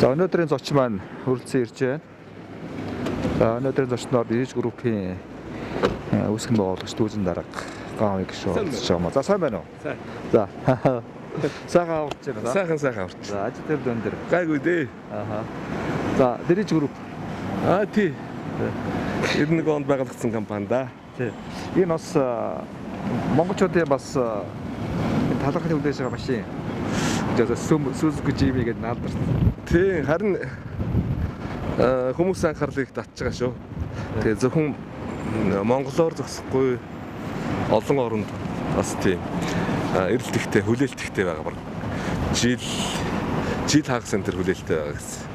За өнөөдрийн зоч маань хүрэлцэн ирж байна. За өнөөдрийн зочноор Бирж группийн үүсгэн байгуулагч Дүүзэн Дарга Гаавыг шоолж байгаа. За сайн байна уу? Сайн. За. Сайхан аварч байна. Сайхан аварч. За ажил дээр өндөр. Гайгүй дээ. Ааха. За Бирж групп. Тий. 91 онд байгуулагдсан компани да. Тий. Энэ бас монголчуудын бас талархал хүлээж байгаа машин. Suzuki Jimmy гэдэг наалдарт. Тий, харин хүмүүс анхаарлыг татж байгаа шүү. Тэгээ зөвхөн монголоор зогсохгүй олон оронд бас тийм эрэлтэгтэй, хүлээлтэгтэй байгаа баг. Жил хагас энэ төр хүлээлттэй байгаа гэсэн.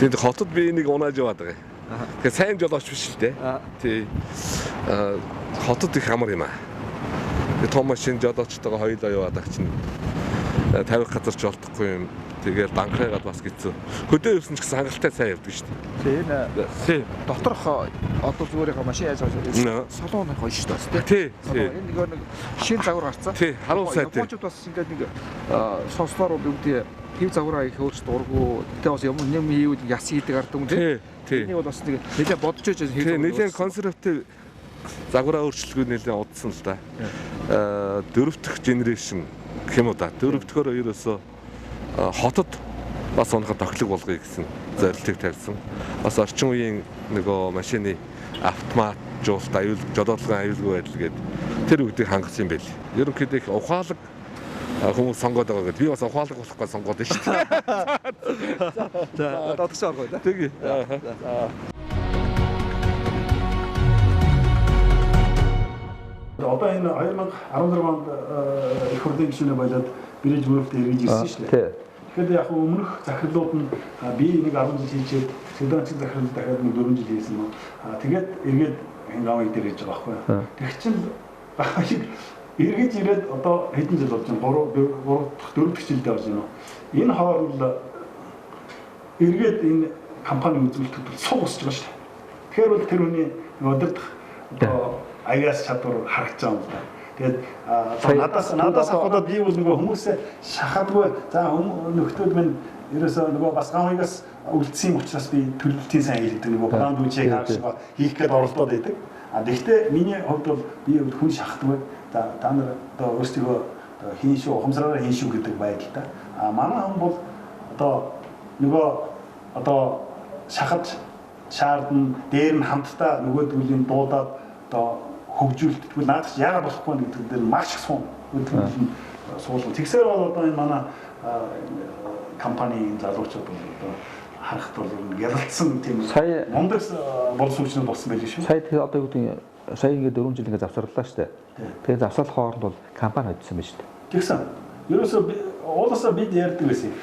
Тэгээд хотод би энийг унааж яваад байгаа. Тэгээ сайн жолооч биш л дээ. Тий. Хотод их амар юм аа. Тэгээ том машин жолоочтойгоо хоёулаа яваад ах чинь тавих газар ч олдохгүй юм. Тэгээд банкраагаад бас хэцүү. Хөдөө явсан ч гэсэн хангалттай сайн явдаг шүү дээ. Тийм. Доторх одоо зүгээрээ машин яаж авах салон гоё шүү дээ. Тий. Энэ нэг шин загвар гарцсан. Тий, харуул сайтай. Японууд бас ингээд нэг сонслоор үүдээ хев загвараа их өөрч дургу. Тэ бас юм хийвэл яс хийдэг ард юм тий. Энийг бол бас нэг нэлээд бодож байж хийх. Нэлээд консерватив загвараа өөрчлөлгөө нэлээд удсан л да. Дөрөвдөх генерашн гэх юм уу да. Дөрөвдөхөөр ерөөсөө хотод бас унахад тохилог болгоё гэсэн зорилтыг тавьсан. Бас орчин үеийн нөгөө машины автомат жуулт жолоодлогын аюулгүй байдал гээд тэр үгдийг хангах юм байл. Ерөнхийдөө их ухаалаг хүмүүс сонгоод байгаа гэдэг. Би бас ухаалаг болохгүй сонгоод байна шүү дээ. За додгоч оргоо да. Тэгье. Одоо энэ 2016 онд их хурлын гишүүнээ болоод Бирж группт эргэж ирсэн шүү дээ. Тэгэхээр яг өмнөх захирлууд нь би нэг 10 жил хийчихэд Сэдэнчиг захирал дахиад нэг 4 жил хийсэн нь. Тэгээд эргээд Гаавыг дээр хийж байгаа байхгүй. Тэг чин эргэж ирээд одоо хэдэн жил болж байна? 4 дахь жилдээ болж байна. Энэ хооронд эргээд энэ компани үзүүлэлтүүд суу босч байгаа шүү дээ. Тэгэхээр бол тэр хүний өдөрт одоо аяас чадвар харагдаж байгаа юм да. Тэгээд надаас авахад би бол нөгөө хүмүүсээ шахадгүй за нөхдүүд минь ерөөсөө нөгөө бас Гаавыгаас үлдсэн учраас би төлөвлөлтийн сайн хийдэг нөгөө план үжийг хийх гээд оролдоод байдаг. Гэхдээ миний хувьд бол би хүн шахдаггүй. Та нар одоо өөрсдөө хийн шүү, ухамсараараа хийн шүү гэдэг байдалтай. Манай хүн бол одоо нөгөө одоо шахаж шаардна, дээр нь хамтдаа нөгөө төлөвийн дуудаад одоо хөгжүүлэлт тэгвэл наадах яагаад болохгүй вэ гэдэг дээр маш их сум өдрөнд суулгал. Тэгсээр бол одоо энэ манай компанийн залуучууд одоо харахад бол ялалтсан тийм мундаг боловсруучнууд болсон байл шүү. Сая тэгээ одоо юу гэдэг сая ингээд 4 жил ингээд завсарлаа шүү дээ. Тэгээ завсарлах хооронд бол компани хоцсон байна шүү дээ. Тэгсэн. Ерөөсөө уулаасаа бид ярьдаг байсан.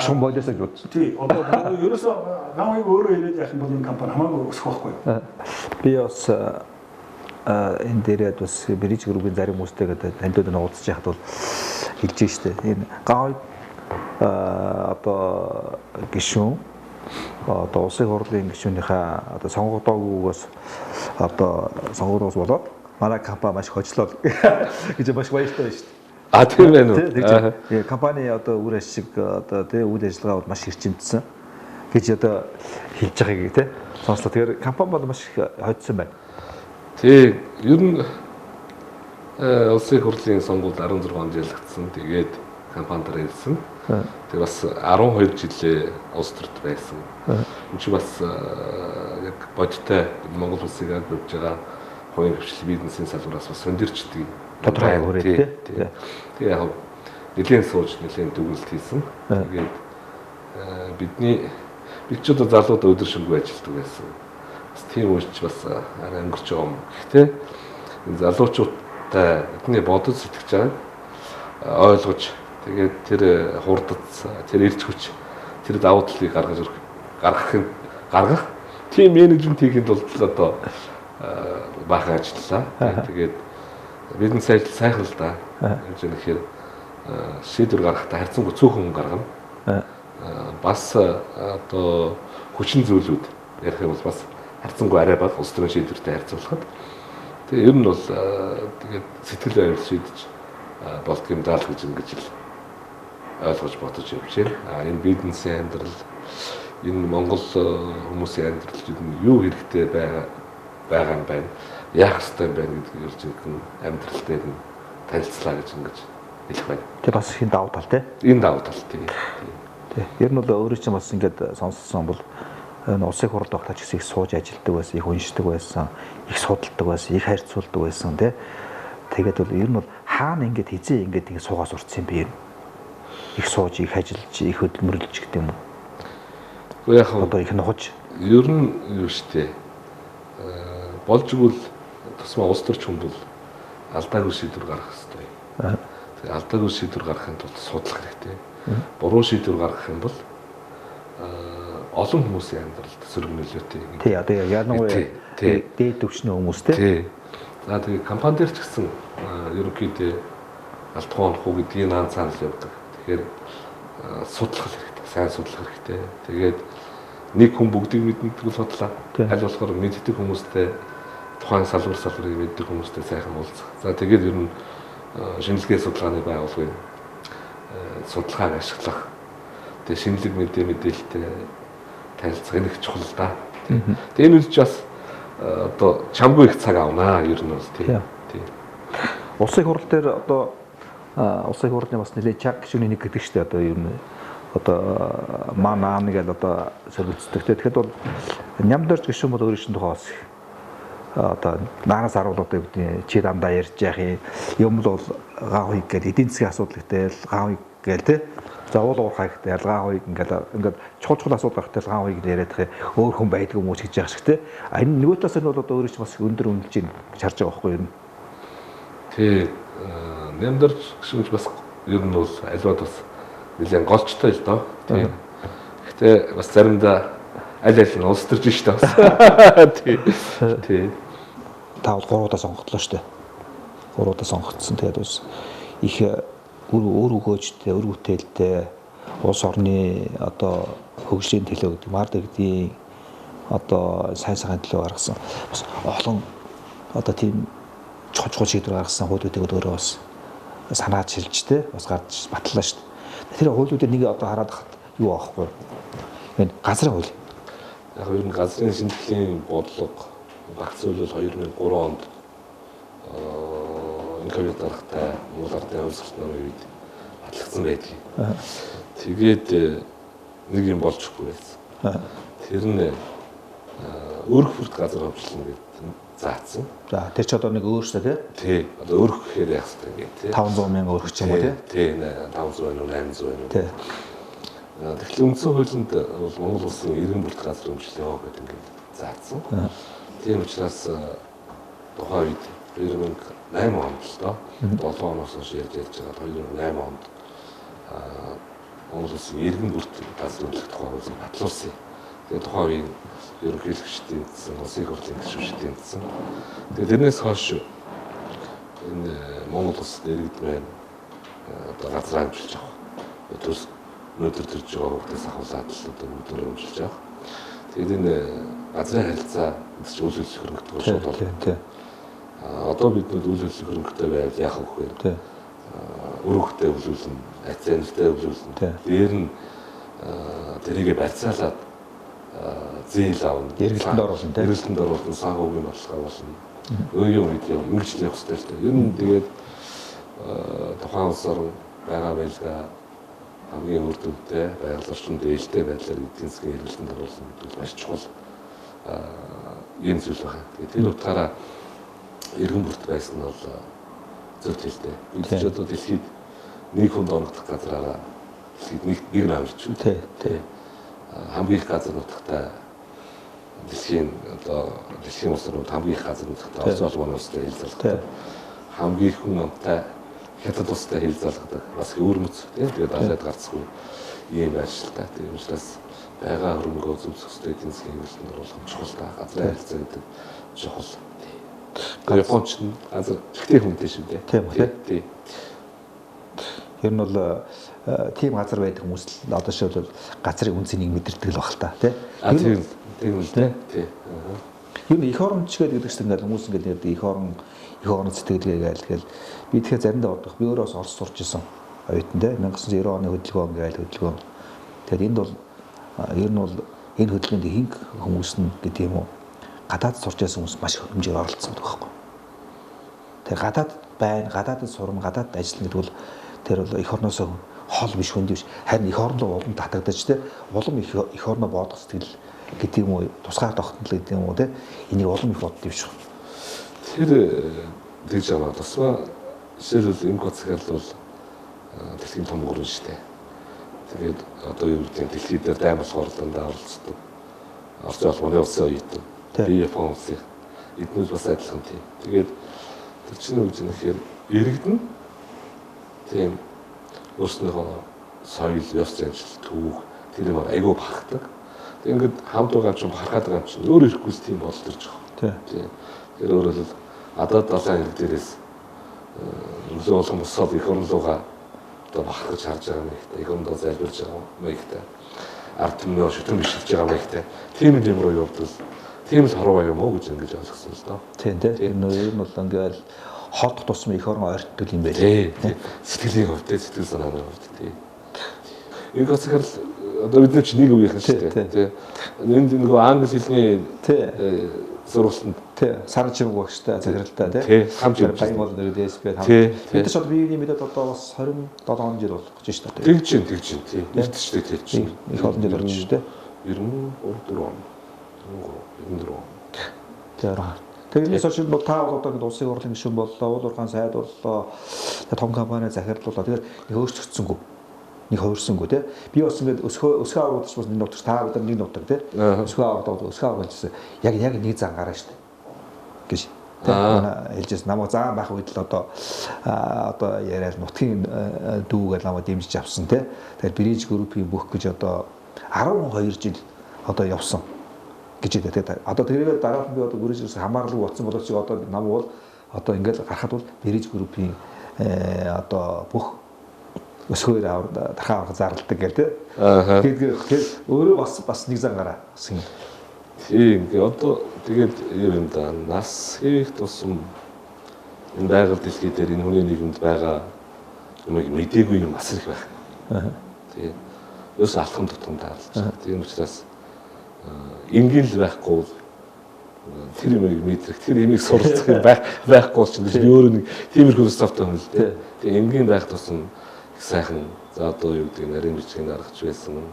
Шум бойлосоо гэж. Тий. Одоо ерөөсөө Гаавыг өөрөө ирээд яах юм бол энэ компани хамаагүй өсөх байхгүй юу? Би бас энэ дээрээ бас Бирж группийн зарим хүмүүстэйгээ таньдууд нь уулзж яхад бол хэлж штэ. Энэ Гаавыг одоо гишүүн одоо улсын хурлын гишүүнийхээ одоо сонгогдоогүйгээс одоо сонгогдоос болоод манай компани маш хожлол гэж маш баяртай байна штэ. Тийм байна уу? Компани одоо үр ашиг одоо тий үйл ажиллагаа бол маш хэрчимдсэн гэж одоо хэлж байгааг тий сонслоо. Тэгэхээр компани бол маш их хоцсон байна. Тий, ер нь улсын хурлын сонгуульд 16 онд ялагдсан. Тэгээд компани дараа ирсэн. Тэгээ бас 12 жилээ улс төрд байсан. Энэ чи бас яг бодиттой Монгол улсыг авч байгаа хувийн хвшил бизнесийн салбараас бас өндөрчдөг. Тодорхой хүрээ тий. Тэгээ яг нэлийн сууж нэлийн дүгнэлт хийсэн. Тэгээд бид ч одоо залуудаа өдөр шөнөгүй ажилладаг байсан. Тийм үеч бас арай өнгөрч байгаа юм. Гэхдээ энэ залуучуудтай эдний бодож сэтгэж байгааг ойлгож тэгээд тэр хурдц, тэр ирж хүч, тэр давуу талыг гаргах тийм менежмент хийхэд бол одоо баахан ажиллалаа. Тэгээд бизнес ажил сайхан л да. Гэж нэхэр шийдвэр гаргахтаа харьцангуй цөөхөн гаргана. Бас одоо хүчин зүйлүүд ярих юм бол бас харьцангуй арай бага улс төрийн шийдвэртэй харьцуулахад тэгээ ер нь бол тэгээд сэтгэл байр шийдэж болдго юм даа л гэж ингэж л ойлгож бодож явж байна. Энэ бизнесийн амьдрал энэ Монгол хүмүүсийн амьдралд юу хэрэгтэй байгаа юм байна. Яах ёстой юм байна гэдгийг ерж амьдрал дээр нь танилцлаа гэж ингэж хэлэх байна. Тэг бас их давуу тал тий. Энэ давуу тал тий. Ер нь бол өөрөө чинь бас ингээд сонссон бол энэ улсын хурлд багтаа ч гэсэн их сууж ажилладаг байсан, их уншдаг байсан, их судалдаг байсан, их харьцуулдаг байсан тий. Тэгээд бол ер нь бол хаана ингээд хизээ ингээд ингэ суугаас урцсан юм бэ? Их сууж, их ажиллаж, их хөдөлмөрлөж гэдэг юм уу? Гэхдээ яг одоо их нухаж. Ер нь юу штэ. Болж игэл тусмаа улс төрч хүн бол алдаагүй шийдвэр гаргах хэрэгтэй. Тэгээд алдаагүй шийдвэр гаргахын тулд судлах хэрэгтэй. Буруу шийдвэр гаргах юм бол олон хүмүүсийн амьдралд сөрөг нөлөөтэй. Тий, одоо яанаггүй дээд төвчний хүмүүстэй. Тий. За тэгээд компани дээр ч гэсэн ерөнхийдөө алдахгүй онох уу гэдгийг наан цаанал явдаг. Тэгэхээр судлах хэрэгтэй, сайн судлах хэрэгтэй. Тэгээд нэг хүн бүгдийг мэддэг бол судлаа. Аль болохоор мэддэг хүмүүстэй тухайн салбарыг мэддэг хүмүүстэй сайхан уулзах. За тэгээд ер нь шинжилгээ судалгааны байгууллагын судалгааг ашиглах. Тэгээд шинэлэг мэдээлэлтэй танилцах нэг чухал да. Тэгээд энэ үеч бас одоо чамгүй их цаг авнаа ер нь бол тийм. Улсын хурал дээр одоо улсын хурлын бас нэлээд чаг гишүүний нэг гэдэг чинь одоо ер нь одоо манай нэг л одоо сөргөцдөг. Тэгэхэд бол нямдэрч гишүүн бол өөрийн чинь тухай бас одоо наанаас харуулдаг гэдэг чи дандаа ярьж яах юм бол гав хийг гэдэг эдийн засгийн асуудал гэтэл гав хийг гээл те. За уул уурхай гэдэг ялгаа хийг ингээд чухал асуудал гэтэл гав хийг яриад өөр хүн байдгүй юм уу гэж яах шиг те. Энэ нөгөө талаас нь бол одоо өөрийн чинь бас өндөр үнэлж байна гэж харж байгаа байхгүй юу? Тий. Нямдэрч гишүүнч бас ер нь бол альваад бас нэлээд голчтой л доо. Тийм. Гэтэ бас заримдаа аль аль нь улс төрж штэ бас. Тий. Тий. Та бол 3 удаа сонгогдлоо штэ. 3 удаа сонгогдсон. Тэгээд бас их өөр өгөөжтэй, өр бүтээлтэй улс орны одоо хөгжлийн төлөө гэдэг мард гэдгийг одоо сайн сайхан төлөө гаргасан. Бас олон одоо тийм чухал шийдвэр гаргасан хуулиудыг өөрөө бас санаад шилжтэй бас гарч батлаа шүү дээ. Тэр хуулиудыг нэг одоо хараад хат юу аахгүй. Энэ газрын хууль. Яг ер нь газрын шинжилгээний бодлого багц хууль бол 2003 онд энэ ковид дарахтай Монгол Ардын хувьсгалт намын үед батлагдсан байдгийг. Тэгээд нэг юм болчихгүй байсан. Тэр нь өрх бүрт газар хөвчлөн гэдэг заасан. За тэр ч одоо нэг өөрсдөө тий. Тий. Одоо өрх гэхээр яах вэ гэх тий. 500 мянга өрх ч юм уу тий. Тий. 500 байна уу 800 байна уу. Тий. Тэгэхээр үндсэн хуулинд бол Монгол улсын иргэн бүрт газар хөвчлөө гэдэг ингээд заасан. Тийм учраас тухайн үед 2008 онд л доо 7 оноос хойш ярьж байгаа 2008 онд Монгол улсын иргэн бүрт газар хөвчлөх тухай хуулийг батлуулсан. Тэгээд тухайн үеийн ерөнхийлөгчдийн гэсэн улсын хурлын гишүүнчдийн гэсэн. Тэгээд тэрнээс хойш энэ Монгол улсад иргэд байна. Одоо газар хэмжилж авах. Өдөрс өнөөдөр төрж байгаа хүмүүсээс ахуулаад л одоо өдөр хэмжилж авах. Тэгээд энэ газрын харилцаа гэж үйл хөдлөх хөрөнгөтэй шууд болно. Одоо бид нүд үйл хөдлөх хөрөнгөтэй байвал яах вэ гэхээр өргөхтэй өвлүүлнэ, ацентэй өвлүүлнэ. Дээр нь тэрийгэ барьцаалаад зээл авна. Эргэлтэнд оруулна тийм. Эргэлтэнд оруулна, санхүүгийн бодлого болно. Өөрийн үед ингэж л явах хэрэгтэй л дээ. Ер нь тэгээд тухайн улс орн байгаа байлгаа хамгийн үр дүнтэй, байгаль орчин дээлтэй байдлаар эдийн засгийн эргэлтэнд оруулна гэдэг маш чухал юм зүйл байна. Тэгээд тэр утгаараа иргэн бүрт байсан нь бол зөв хэлтэй. Бид ч одоо дэлхийд нэг хүнд оногдох газраараа дэлхийд нэг намж шүү. Тий. Хамгийн их газар нутагтай дэлхийн улс орнууд хамгийн их газар нутагтай Орос улмын улстай хэлцэлдэг. Хамгийн их хүн амтай хятад улстай хэлцэлдэг. Бас өөрмөц тийм тэгээд далайд гарцгүй ийм байршилтай. Тийм учраас байгаа хөрөнгөө зөв зөвхөн эдийн засгийн хэмжээнд оруулах чухал та газрын харилцаа гэдэг чухал. Японч газар ихтэй хүнтэй шүү дээ. Тийм үү. Тэр нь бол тийм газар байдаг хүмүүс л одоо шил газрын үнцнийг мэдэрдэг л баг л та тий. Тийм үү тий. Юу их оронч гэдэг чинь ингээл хүмүүс ингээл их орон сэтгэлгээ гээл тэгэл би тэгэхээр заримдаа бодох би өөрөөс Орос сурч исэн оюутан тий 1990 оны хөдөлгөөн гээл хөдөлгөөн. Тэгэхээр энд бол Ер нь бол энэ хөдөлгөөнд ихэнх хүмүүс нь гэдэг юм уу гадаад сурч байсан хүмүүс маш их хэмжээр оролцсон байдаг байхгүй. Тэгээ гадаад байна, гадаадд сурна, гадаад ажиллана гэдэг бол тэр бол эх орноос хол биш хүнд биш. Харин эх орноо улам татагдаж те улам эх орноо боодох сэтгэл гэдэг юм уу тусгаар тогтнол гэдэг юм уу те энийг улам их бодд юм шиг. Тэр тэгж аваад тасма жишээлбэл энэ гоцгал бол дэлхийн том гүрэн шүү дээ. Тэгээд одоо юу гэдэг дэлхийд дээр дайм болохоор дандаа оролцдог. Орчин албаны улсын оюутан. Би Япон улсын эднүүд бас адилхан тийм. Тэгээд тэр чинь юу гэж нэхээр иргэдэн тийм өөрснийхөө соёл, ёс заншил, түүх тэр юм айгүй бахархдаг. Тэг ингээд хамт байгаа ч харахад байгаа ч өөр ирэхгүйс тийм болж ирж байгаа. Тийм. Тэр өөрөлд адаад далайн ирэг дээрээс нөлөө болгон босоод эх орн руугаа одоо бахархаж харж байгаа юм ихтэй. Эх орндоо залбирж байгаа юм ихтэй. Ард түмнээ шүтэн бишилж байгаа юм ихтэй. Тийм юм руу явбал тийм л хорвоо юм уу гэж ингэж ойлгосон л доо. Тийм тийм. Энэ нь бол ингээл хоолдох тусмын эх орноо ойртдог юм байна. Тийм. Сэтгэлийн хувьд сэтгэл санааны хувьд тийм. Энэ гоцгал одоо бид нар ч нэг үеийнхэн шүү дээ. Тийм. Энд нөгөө англи хэлний сургалтанд сар чимэг багштай захиралтай тийм хамт баян бол нэрээс би хамт. Бид ч одоо биений мэдэд одоо бас 27 жил болох гэж байна шүү дээ. Тэгж чинь тийм. Нэгтчтэй тэр чинь. Их олон жил болж шүү дээ. 94 он. 94. Тэгээд сошиал бол та бол одоо улсын хурлын гишүүн боллоо, уул уурхайн сайд боллоо, том компани захирлууллаа. Тэгээд нэг өөрчлөгдсөнгүй. Нэг хувирсангүй тий. Би бас ингээд өсгөө авах бас нэг нутагч та бид нэг нутаг тий. Өсгөө авах гэсэн. Яг нэг зан гараа штэ. Гэж. Манай хэлжээс намайг заан байх үед л одоо яриад нутгийн дүүгээл намайг дэмжиж авсан тий. Тэгээд Bridge Group-ийн бүх гэж одоо 12 жил одоо явсан. Гэж дээ. Одоо тэрээр дараад би одоо Bridge хамаарлаг болсон боловч одоо нам бол одоо ингээд гарахад бол Bridge Group-ийн одоо бүх өсгөөр дахиад зарладаг гэдэг. Тэгээд өөрөө бас нэг зан гараа гэсэн. Тийм. Одоо тэгээд юм да нас хийх тусам энэ байгаль дэлхий дээр энэ хүний нийгэмд байгаа юмыг мдээгүй юм асар их байна. Тийм. Юус алхам тутам таарлаж. Тийм учраас энгийн л байхгүй тэр юмыг мэдрэх, тэр юмыг суралцах юм байхгүй ч би өөрөө нэг тиймэрхүү стоптой хүн л дээ. Тэгээ энгийн байх тусам их сайхан за одоо юу гэдэг нарийн бичгийн аргач байсан,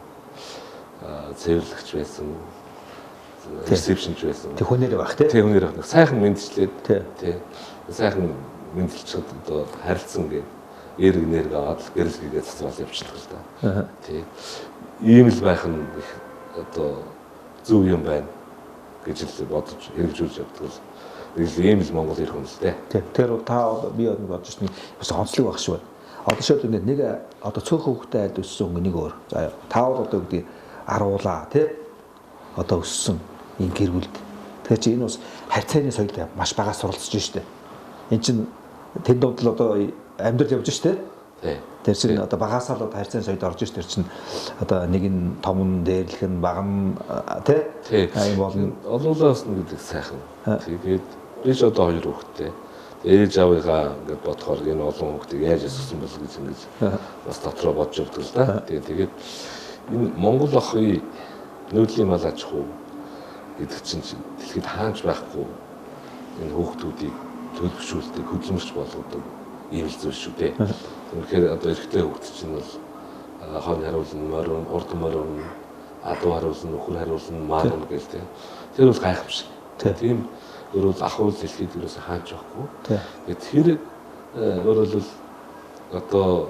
цэвэрлэгч байсан, ресепшнч байсан. Тэг хүнээр байх тий. Тэг хүнээр байх. Сайхан мэндчлээд тий. Сайхан мэндэлчихэд одоо харилцсан гээ эрг нэрг аваад гэрэл гээгээ цацраал явчихдаг л да. Тий. Ийм л байх нь их одоо зөв юм байна гэж л бодож хэрэгжүүлж явдаг л. Нэг л ийм л Монгол ирэх юм л дээ. Тэр та би бодож байна. Бас онцлог байх шүү. Одоо шууд нэг одоо цөөхөн хүүхдэд айлд өссөн хүн нэг өөр. За таавал одоо гэдэг аруулаа тий. Одоо өссөн энэ гэр бүлд. Тэгэхээр чи энэ бас харьцааны соёлд маш бага суралцж штэ. Энд чин тэнд дууд л одоо амьдрал явж штэ. Тэр чинь одоо багасаа л харьцааны соёлд орж штэ. Тэр чин одоо нэг нь том нь дээрлэх нь бага нь тий. Ийм болно. Олуулаас нь гэдэг сайхан. Тэгээд би ч одоо 2 хүүхэдтэй. Ээж авыгаа ингээд бодохоор энэ олон хүүхдийг яаж өсгсөн бол гэж ингэж бас дотроо бодж явдаг л да. Тэгээд энэ Монгол охын нүүдлийн мал аж ахуй гэдэг чинь дэлхийд хаанч байхгүй энэ хүүхдүүдийг төлөвшүүлдэг, хөдөлмөрч болгодог ийм л зүйл шүү дээ. Тэгэхээр одоо эрэгтэй хүүхд чинь бол хонь хариулна, морин, урд морин, адуу хариулна, нөхөр хариулна, маан гэл тийм. Тэр бол гайхамшиг. Тийм өөрөөр ахуул дэлхийд юусэн хаанч байхгүй. Тэгээд тэр өөрөөр одоо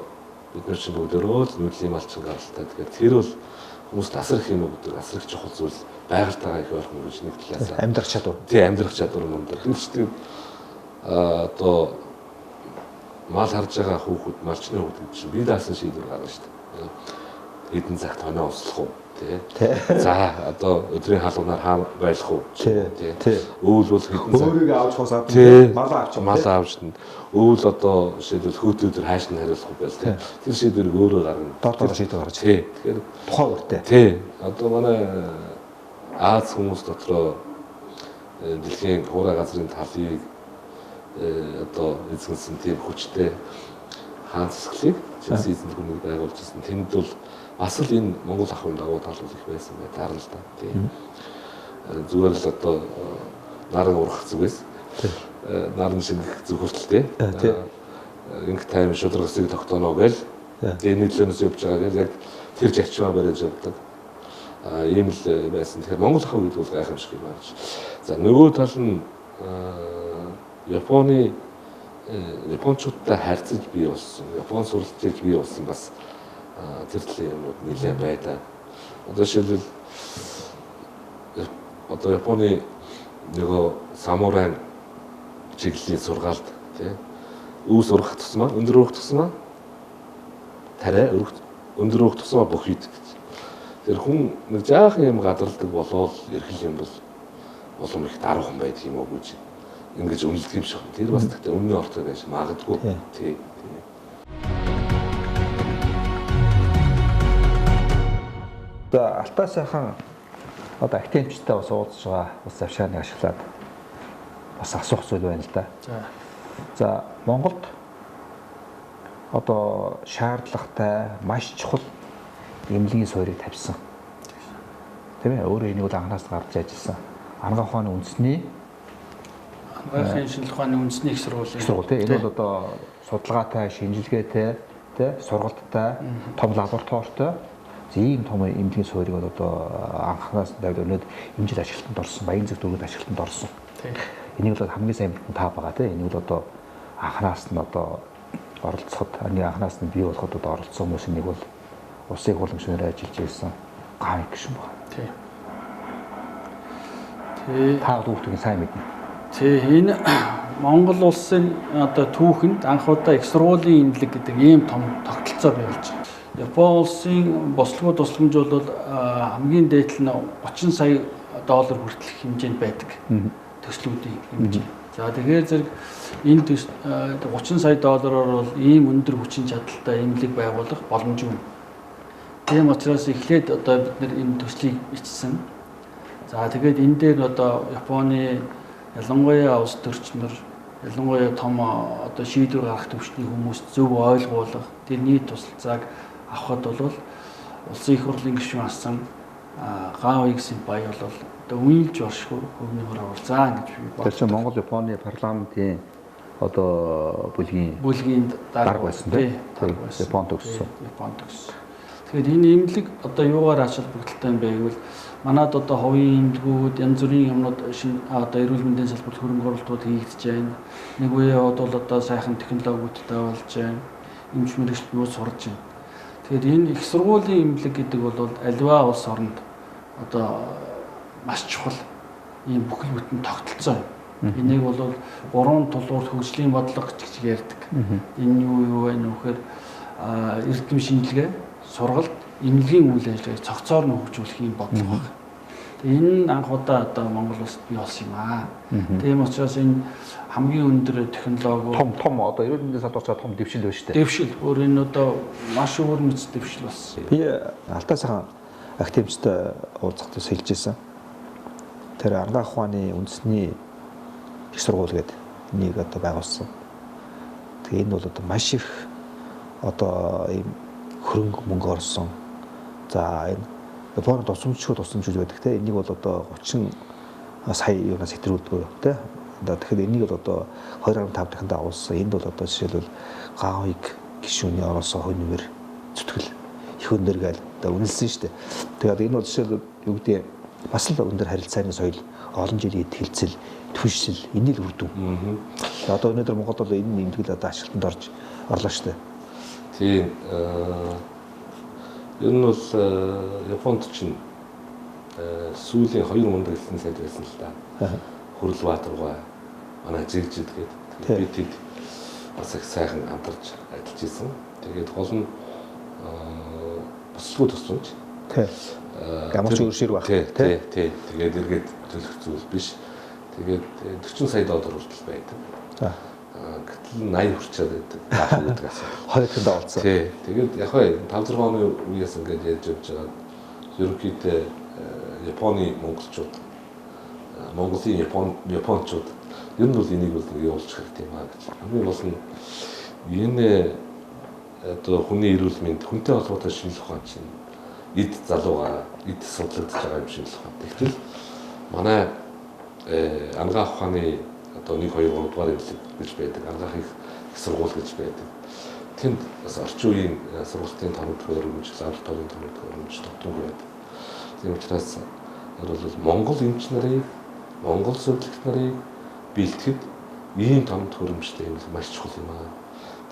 бид нар чинь бүгдөө л нүүдлийн малчин гаралтай. Тэгэхээр тэр бол хүмүүст асар их юм өгдөг, асар их чухал зүйл байгальтайгаа их ойрхон гэж нэг талаас амьдрах чадвар. Тийм амьдрах чадвар юм да. Тэгвэл одоо мал харж байгаа хүүхэд, малчны хүүхэд чинь бие даасан шийдвэр гаргана шүү дээ. Хэдэн цагт хоноо услах уу? За одоо өдрийн хаалганаар хаа байх уу? Өвөл бол хэдэн цаг өөрийгөө авч хосаад мал авч өвөл одоо жишээлбэл хөөтөдөр хааш нь хариулах уу байл тийм. Тэр шийдвэрийг өөрөө гаргана. Доод шийдвэр гаргаж. Тэгэхээр тухайн үртэй. Тийм. Одоо манай Аз хүмүүс дотроо дэлхийн хураа газрын талыг одоо эзэнсэн тийм хүчтэй хаан засаглыг Челси эзэнт гүрнийг байгуулж ирсэн. Тэнд бол бас л энэ Монгол ахуйн дагуу тал бол их байсан байдаг л да. Тийм. Зүгээр л одоо наран урах зүгээс наран шингэх зүг хүртэл инх тайм шударгасыг тогтооно гээл энэ нөлөөнөөс явж байгаа гэж яг тэр зарчмаа барьж явдаг. Ийм л байсан. Тэгэхээр Монгол ахуй гэдэг бол гайхамшиг юм байна. За нөгөө тал нь Япончуудтай харьцаж бий болсон. Япон суралцж бий болсон бас тэр төрлийн юмуд нэлээд байдаг. Одоо жишээлбэл одоо Японы нөгөө самурай чиглэлийн сургаалт тий үүс урах тусмаа өндөр урах тусмаа тариа өндөр урах тусмаа бүх хийдэг. Тэр хүн нэг жаахан юм гадарладаг болоод эрхэл юм бол улам их даруухан байдаг юм уу гэж ингэж үнэлдэг юм шиг. Тэр бас тэгтээ өмнө ортой байж магадгүй. Тий. За Алтай сайхан одоо активчтай бас уулзж байгаа ус завшааныг ашиглаад бас асуух зүйл байна л да. За Монголд одоо шаардлагатай маш чухал эмнэлгийн суурийг тавьсан. Тийм ээ, өөрөө энийг анханаас гарч ажилласан. Ангаа ухааны үндэсний ангаахын шинжилгээ ухааны үндэсний их сургууль тийм. Энэ бол одоо судалгаатай, шинжилгээтэй, тийм сургалттай, том лабораторитой ийм том эмнэлгийн суурийг бол одоо анханаас давж өнөөдөр эмчил ашиглалтанд орсон, баян зүг дөрвөнд ашиглалтанд орсон. Тийм. Энийг бол хамгийн сайн мэдэн та байгаа тийм. Энийг бол одоо анханаас нь одоо оролцоход, анханаас нь бий болоход одоо оролцсон хүмүүсийн нэг бол улсын хурлын ажиллаж байсан гавь гişүн байна. Тийм. Та бүгдийг сайн мэднэ. Тийм энэ Монгол улсын одоо түүхэнд анх удаа их сургуулийн эмнэлэг гэдэг ийм том тогтолцоо бий болж байна. Япон улсын бослогоо тусламж бол хамгийн дээд нь 30 сая доллар хүртэлх хэмжээнд байдаг. Төслүүдийн хэмжээ. За тэгэхээр зэрэг энэ 30 сая доллараар бол ийм өндөр хүчин чадалтай эмнэлэг байгуулах боломжгүй. Тийм учраас эхлээд одоо бид нэр энэ төслийг бичсэн. За тэгээд энэ дээр одоо Японы ялангуяа улс төрчнөр, ялангуяа том одоо шийдвэр гаргах төвчний хүмүүст зөв ойлгуулах, тэрний тусалцааг авахд бол улсын их хурлын гишүүн асан Гавь гэсэн баяр бол одоо үнэлж оршихуй хөвний хөр оруулсан гэж би бодлоо. Тэр чинь Монгол Японы парламентын одоо бүлгийн дарга байсан тийм. Японд төгссөн. Тэгэхээр энэ эмнэлэг одоо юугаар ач холбогдолтой юм бэ гэвэл манад одоо хувийн эмнэлгүүд янз бүрийн юмнууд одоо эрүүл мэндийн салбарт хөрөнгө оруулалтууд хийгдэж байна. Нэг үе бол одоо сайхан технологиудтай болж байна. Эмч мэргэжлүүд сурж байна. Тэгэхээр энэ их сургуулийн эмнэлэг гэдэг бол аливаа улс оронд одоо маш чухал ийм бүхэл бүтэн тогтолцоо юм. Энийг бол 3 тулгуур хөгжлийн бодлого гэж ярьдаг. Энэ юу вэ нөхөр эрдэм шинжилгээ, сургалт, эмнэлгийн үйл ажиллагааг цогцоор нь хөгжүүлэх юм бодлого байна. Энэ анх удаа одоо Монгол улсад бий болсон юм аа. Тийм учраас энэ хамгийн өндөр технологи том одоо эрүүл мэндийн салбарт том дэвшил байна шүү дээ. Дэвшил. Өөр энэ одоо маш өөр мэт дэвшил болсон. Би Алтай сайхан активчтай уулзахтаа хэлжсэн. Тэр Ангаа ухааны үндэсний их сургууль гэдэг нэг одоо байгуулсан. Тэгээ энэ бол одоо маш их одоо ийм хөрөнгө мөнгө орсон. За энэ Японы тусламжгүй байдаг те. Энийг бол одоо 30 сая юунаас хэтрүүлдэг те. Тэгэхээр энийг бол одоо 2.5 дахин дагуулсан. Энд бол одоо жишээлбэл Гавьг гишүүний оролцоо хувь нэмэр зүтгэл их өндөр гээл одоо үнэлсэн шүү дээ. Тэгээд энэ бол жишээлбэл юу гэдэг бас л өндөр харилцааны соёл, олон жилийн хэлцэл, түншил энийг л үрдүн. Одоо өнөөдөр Монголд бол энэ нэмтгэл одоо ашиглалтанд орлоо шүү дээ. Тийм. Энэ бол Японд чинь сүүлийн 2 мундаг элсэн сайд байсан л да. Хүрлбаатаргаа манай жигжид гэдэг бид хэд бас их сайхан хамтарч ажиллаж исэн. Тэгээд гол нь бослогоо тусламж. Тий. Ямар ч өөршөр байх. Тий. Тэгээд эргээд төлөх зүйл биш. Тэгээд 40 сая доллар хүртэл байдаг. За. Гэтэл 80 хүрчээд байдаг. Гэдэг асуу. Хоёрын давалцсан. Тий. Тэгээд яг хаа 5-6 оны үеэс ингээд яаж явж байгаа. Ерөнхийдөө Японы монголчууд, Монголын японочууд ер нь бол энийг бол явуулж хэрэгтэй юм аа гэж. Хамгийн гол нь энэ одоо хүний эрүүл мэнд хүнтэй холбоотой шинжилгээ ухаан чинь эд залууга эд судлагдж байгаа юм шинжилгээ ухаан. Тэгтэл манай анагаах ухааны одоо 1 2 3 дугаар хэлэг гэж байдаг. Анагаах их сургууль гэж байдаг. Тэнд бас орчин үеийн сургуулийн томд хөрөмж, аврал тоолын томд хөрөмж тогтмол байдаг. Тийм учраас бол Монгол эмч нарыг, Монгол судлаач нарыг бэлтгэхэд ийм томд хөрөмжтэй юм маш чухал юм аа.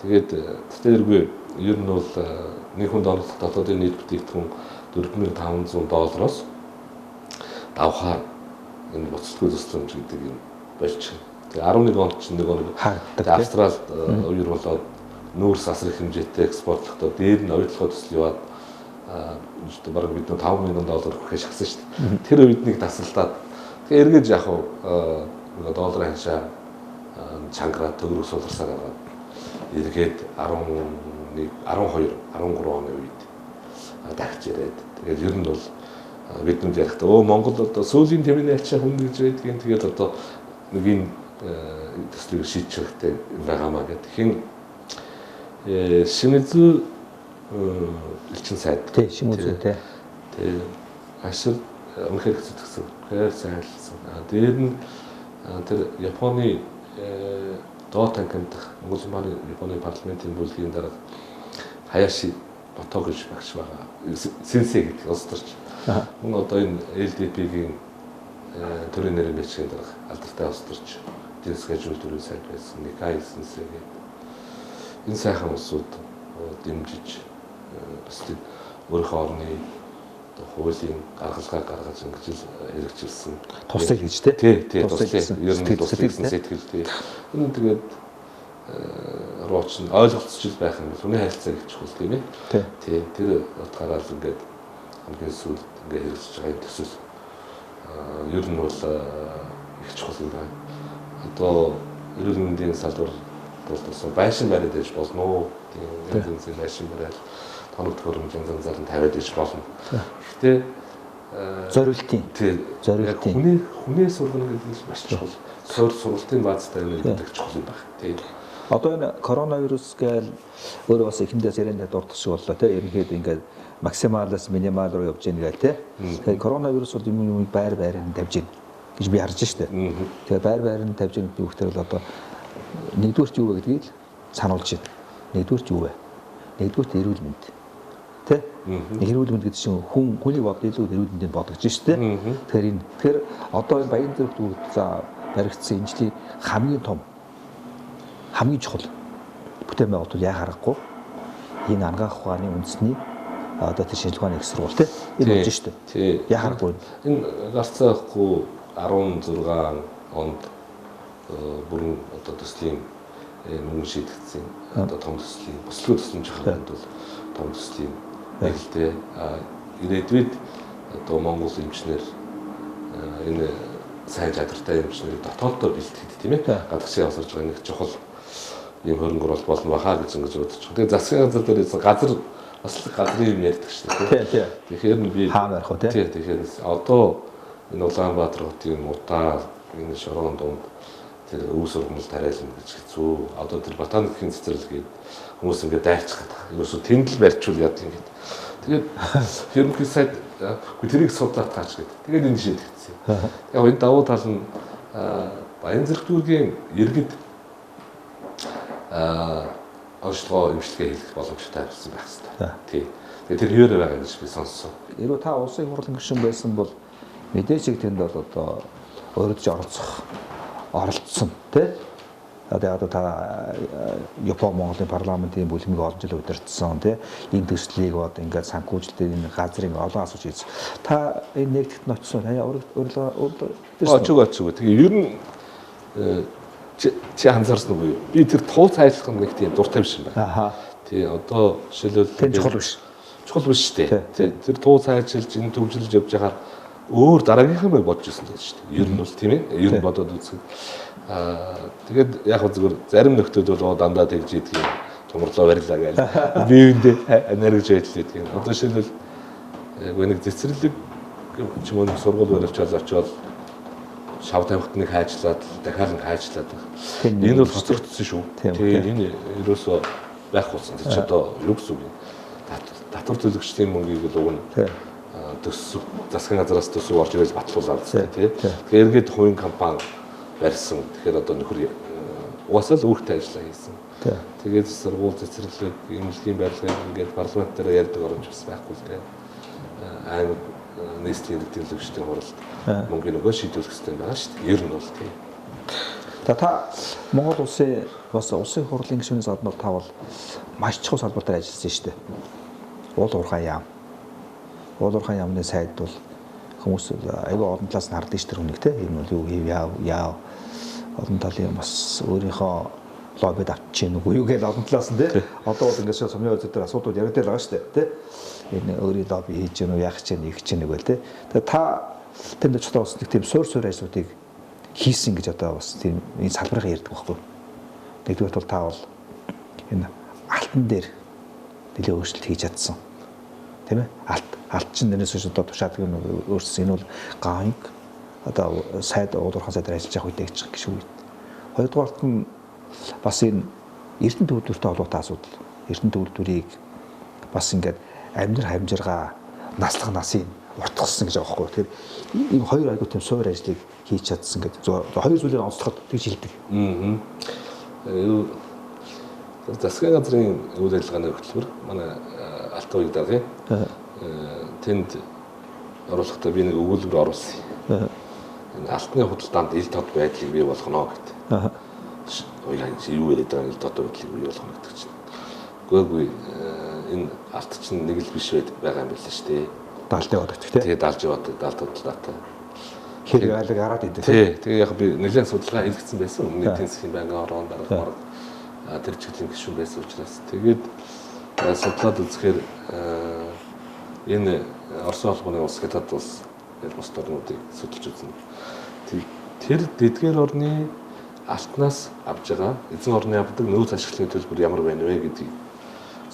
Тэгээд тэргүй ер нь бол нэг хүн донолох дотоодын нийт бүтээгдэхүүн $4,500 давхаар энэ буцалтгүй төсөлмж гэдэг юм болж байна. Тэгээ 11 онд чинь нэг Австралид үер болоод нүүрс асар их хэмжээтэй экспортлохдоо дээр нь ойдлогоо төсөл яваад бараг бид $5 million хүрэх шахсан шүү дээ. Тэр үед нэг тасалдаад тэгээ эргэж яг долларын ханшаа чангараа төгрөг сулгарсаар гаргаад эргээд 11 12 13 оны үед дахиж ирээд тэгээд ер нь бол биднүүд ярихдаа Монгол одоо сүүлийн тэмээний ачаа хүн гэж байдгийн тэгээд одоо нэг энэ төслийг шийдэх хэрэгтэй байгаамаа гэдэг. Хин Шимэзү элчин сайд тий Шимэзү тий ашиг өнөхөр хэцүүсэн хэр сайрлсан. Дээр нь тэр Японы доод танхимд Монгол Японы парламентын бүлгийн дарга Хаяши Бото гэж багш байгаа. Сенсей гэдэг улс төрч. Мөн одоо энэ LDP-гийн төрийн нэрийн бичгийн дарга алдартай улс төрч. Дэсгэжүүл төрийн сайд байсан Никай Сенсей гэдэг. Энэ сайхан улсууд дэмжиж бас өөрийнхөө орны хуулийн гаргалгаа гаргаж ингэж хэрэгжүүлсэн. Туслах гэж тий. Тий, туслах. Ер нь туслахсан сэтгэлтэй. Энэ тэгээд рууч нь ойлголцож байх юм бол хүний харилцаа их чухал тийм ээ. Тий. Тэр утгаараа л ингээд хамгийн сүүлд ингээд хэрэгжиж байгаа юм төсөл. Ер нь бол их чухал юм байна. Одоо эрүүл мэндийн салбар бол байшин бариад иж болно уу? Тийм янз янзын байшин бариад тоног төхөөрөмж янз янзаар нь тавиад иж болно. Гэхдээ зориултын хүний сургана гэдэг нь маш чухал. Сургалтын баазтай юм гэдэг чухал юм байна. Тийм. Одоо энэ коронавирус гээл өөрөө бас эхэндээс ярианд дурдах шиг боллоо тий. Ерөнхийдөө ингээд максималаас минимал руу явж гэнэ гээл тий. Тэгэхээр коронавирус бол юм байр байранд тавьж гин гэж би харж штэ. Тэгээ байр байранд тавьж гэнэ гэдэг үгтэй бол одоо нэгдүгürt юу вэ гэдгийг л сануулж байна. Нэгдүгürt юу вэ? Нэгдүгürt эрүүл мэнд. Тэ? Эрүүл мэнд гэдэг чинь хүний бодол илүү эрүүл мэндэд бодогч штэ. Тэгэхээр одоо энэ баян зэрэг за баригдсан эмчлийн хамгийн том хамгийн чухал бүтээн байгуулалт бол яа харахгүй энэ анагаах ухааны үндэсний одоо тэр шинжилгээний их сургууль тийм энэ болж штэ. Яа харахгүй энэ гарцаахгүй 16 онд бүрэн одоо төслийн мөнгө шийдэгдсэн одоо том төслийн бүслгүй төслийн жаханд бол том төслийн нэлээд ирээдүйд одоо Монгол эмчнэр энэ сайн чадвартай эмчнэрийг дотооддоо бэлтгэхэд тийм ээ гадагшаа явсарж байгаа нэг чухал ийм хөрөнгө оруулалт болно бахаа гэж ингэж бодож байгаа. Тэгээ засгийн газар дээр газар бас газрын юм ярьдаг шүү дээ. Тийм. Тэгэхээр би хаана ярих вэ тийм. Тэгэхээр одоо энэ Улаанбаатар хотын удаа энэ шорон донд тэр өв сургамал тариална гэж хэцүү. Одоо тэр ботаникийн цэцэрлэгийг хүмүүс ингээд дайрчихад байгаа. Юусоо тэнд л барьчул яд ингээд. Тэгээд ерөнхий сайд тэрийг судлаад таач гэдэг. Тэгээд энэ шийдэгдсэн. Яг энэ давуу тал нь Баян зэрэг дүүргийн иргэд онцлогоо имчилгээ хийх боломжтой болсон байх хэрэгтэй. Тий. Тэгээд тэр хിവэр байгаа гэж би сонссон. Хэрвээ та улсын хурлын гишүүн байсан бол мэдээж тэнд бол одоо өөрөдөж оролцсон тий. Одоо та Япон Монголын парламентын бүлмийг олон жил удирдсан тий. Энэ төслийг одоо ингээд санхүүжилтээр энэ газрын олон асууж ийж. Та энэ нэгтгэд нь очсон. Таны очиг. Тэгээ ер нь чи анзаарсан уу? Би тэр тууц ажиллах нэг тийм дуртай биш юм байна. Тий, одоо жишээлбэл тэр чухал биш. Чухал биш шүү дээ. Тэр тууц ажиллаж энэ төвжилж явж байгаа өөр дараагийнхан байг бодож ирсэн л шүү дээ. Ер нь бол тийм ээ. Ер нь бодоод үзэх. Тэгээд яг зүгээр зарим нөхдүүд бол дандаа тэгж идэг юм. Томрлоо барилаа гээл. Биеиндээ энерги ажиллаж идэг юм. Одоо жишээлбэл нэг цэцэрлэг ч юм уу сургууль барьж очоод шав тавихт нэг хайжлаад дахиад нэг хайжлаад байна. Энэ бол хөцөрөгдсөн шүү. Тэгээ энэ ерөөсөө байх болсон. Тэр чи одоо юу гэсэн үг юм? Татвар төлөгчдийн мөнгийг л уг нь төсөв засгийн газараас төсөв орж ирээд батлуулаад тий. Тэгэхээр эргээд хувийн компани барьсан. Тэгэхээр одоо нөхөр угаасаа л үүрэгтэй ажиллаа хийсэн. Тэгээд сургууль цэцэрлэг, эмнэлгийн барилгыг ингээд парламент дээр ярьдаг оромж бас байхгүй л тий. Аймаг нийслэлийн иргэдийн төлөвчдийн хуралд мөнгөний нөгөө шийдвэрлэх хэрэгтэй байгаа шүү дээ. Ер нь бол тий. Та Монгол улсын бас улсын хурлын гишүүний салбар та бол маш чухал салбар дээр ажилласан шүү дээ. Уул уурхай яам. Уул уурхай яамны сайд бол хүмүүс айгүй олон талаас нь хардаг ш тэр хүнийг те. Энэ бол юу яав олон талын бас өөрийнхөө лоббид авчиж гэнэ үгүй юу гэж олон талаас нь те. Одоо бол ингээд сумын үзэл дээр асуудууд яриад байгаа ш те. Энэ өөрийн лобби хийж гэнэ үү, яах гэж нэг ч нэг байл те. Тэгээ та тэнд ч бас нэг тийм суур ажлуудыг хийсэн гэж одоо бас тийм энэ салбарыг ярьдаг байхгүй. Нэгдүгээр бол та бол энэ алтан дээр нэлээд өөрчлөлт хийж чадсан. Тийм ээ? Алт чинь нэрээс ч одоо тушаадаг нь өөрчлөсөн. Энэ бол ганг одоо сайд уулуурхан сайдаар ажиллаж явах үедээ гэж шүү. Хоёрдугаарт нь бас энэ эрдэнэ төвлөртэй холбоотой асуудал. Эрдэнэ төвлөрийг бас ингээд амьдрал хамжиргаа наслах насыг уртгалсан гэж байгаа байхгүй. Тэгэхээр ийм хоёр айгуу тийм суур ажлыг хийж чадсан гэдэг. Хоёр зүйлийг онцлоход тэгж хэлдэг. Засгийн газрын үйл ажиллагааны хөтөлбөр манай Алтан уяг даргын тэнд оруулахдаа би нэг өгүүлбэр оруулсан. Энэ алтны худалдаанд ил тод байдлыг бий болгоно гэдэг. Юу яриад байгаа ил тод байдлыг бий болгоно гэдэг чинь. Үгүй энэ алт чинь нэг л биш байгаа юм байна шүү дээ. Даалт яваад байдаг тийм. Тэгээд даалж яваад даалт худалдаатай. Хэрэг айлаг хараад идэв. Тий. Тэгээ яг би нэлээд судалгаа хийгдсэн байсан. Өмнөд тэнцгийн байнгын орон дарга тэр чиглэлийн гишүүн байсан учраас тэгээд судлаад үзэхээр энэ Оросын холбооны улс хятад улс бус орнуудыг судалж үзнэ. Тэр дэдгээр орны алтнаас авж байгаа эзэн орны авдаг нөөц ашиглалтын төлбөр ямар байна вэ гэдгийг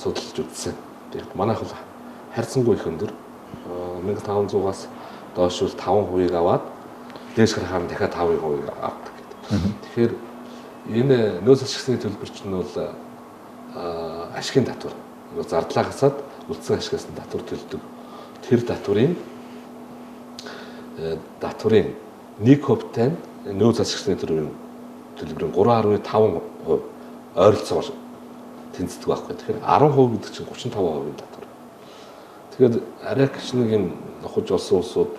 судалж үзсэн. Тэгээд манайх бол харьцангуй их өндөр 1500-аас доош 5% аваад дээш гарахаар дахиад 5% авдаг гэдэг. Тэгэхээр энэ нөөц ашиглалтын төлбөр чинь бол ашигын татвар. Зардлаа хасаад үлдсэн ашигаас нь татвар төлдөг. Тэр татварын 1%-тай нөөц ашиглалтын төлбөрийн 3.5% ойролцоогоор тэнцдэг байхгүй. Тэгэхээр 10% гэдэг чинь 35% татвар. Тэгэхээр арай ч нэг юм нохож олсон улсууд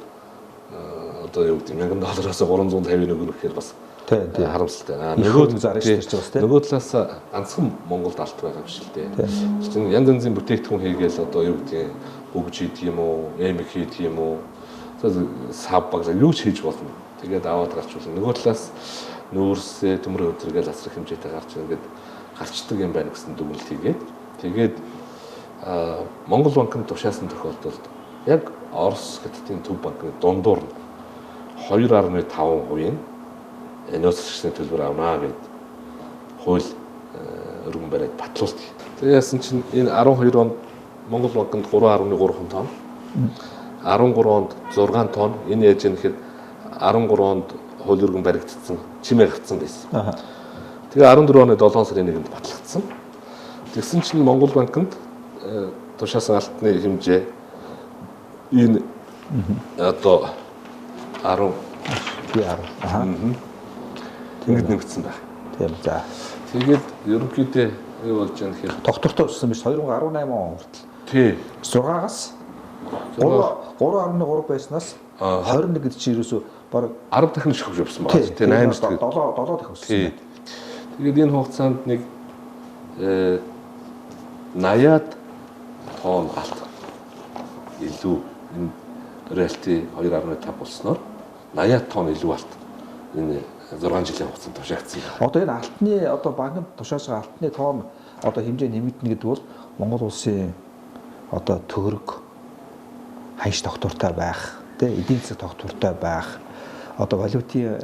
одоо юу гэдэг $1000-аас $350 өгөх гэхээр бас харамсалтай. Нөгөө зарж ирж байгаа тийм. Нөгөө талаас ганцхан Монголд алт байгаа юм шиг л дээ. Чинь янз янзын бүтээгдэхүүн хийгээл одоо юу гэдэг бүгж хийдэг юм уу, эмх хийдэг юм уу, сав баг юу ч хийж болно. Тэгээд аваад гарчулна. Нөгөө талаас нүүрсээ төмөр өдргээл асрах хэмжээтэй гарч ингээд гарчдаг юм байна гэсэн дүгнэлт хийгээд тэгээд Монгол банкнд тушаасан тохиолдолд яг Орос хятадын төв банкны дундуур нь 2.5% нөөц ашиглалтын төлбөр авнаа гэд хууль өргөн бариад батлуулт. Тэгээ яасан чинь энэ 12 онд Монгол банкнд 3.3 тонн, 13 онд 6 тонн энэ яаж юм гэхээр 13 онд хууль өргөн баригдсан чимээ гарцсан байсан. Тэгээ 14 оны 7 сарын 1-нд батлагдсан. Тэгсэн чинь Монгол банкнд тушаасан алтны хэмжээ энэ одоо 10 Тэнгид нэмэгдсэн байна. Тийм за. Тэгээд ерөнхийдөө юу болж байгаа нэхэр доктортой өссөн биш 2018 он хүртэл. Тий. 6-аас 3.3 байснаас 21 гэдэг чинь ерөөсөө баг 10 дахин шивж явсан байна. Тий 8 дахин 7 дахин өссөн. Тэгээд энэ хугацаанд нэг 80-аад тонн алт илүү энэ роялти 2.5 болсноор 80 тонн илүү алт энэ 6 жилийн хугацаанд тушаагдсан. Одоо энэ алтны одоо банкнд тушааж байгаа алтны тонн одоо хэмжээ нэмэгдэнэ гэдэг бол Монгол улсын одоо төгрөг ханш тогтвортой байх, тэ эдийн засаг тогтвортой байх, одоо валютын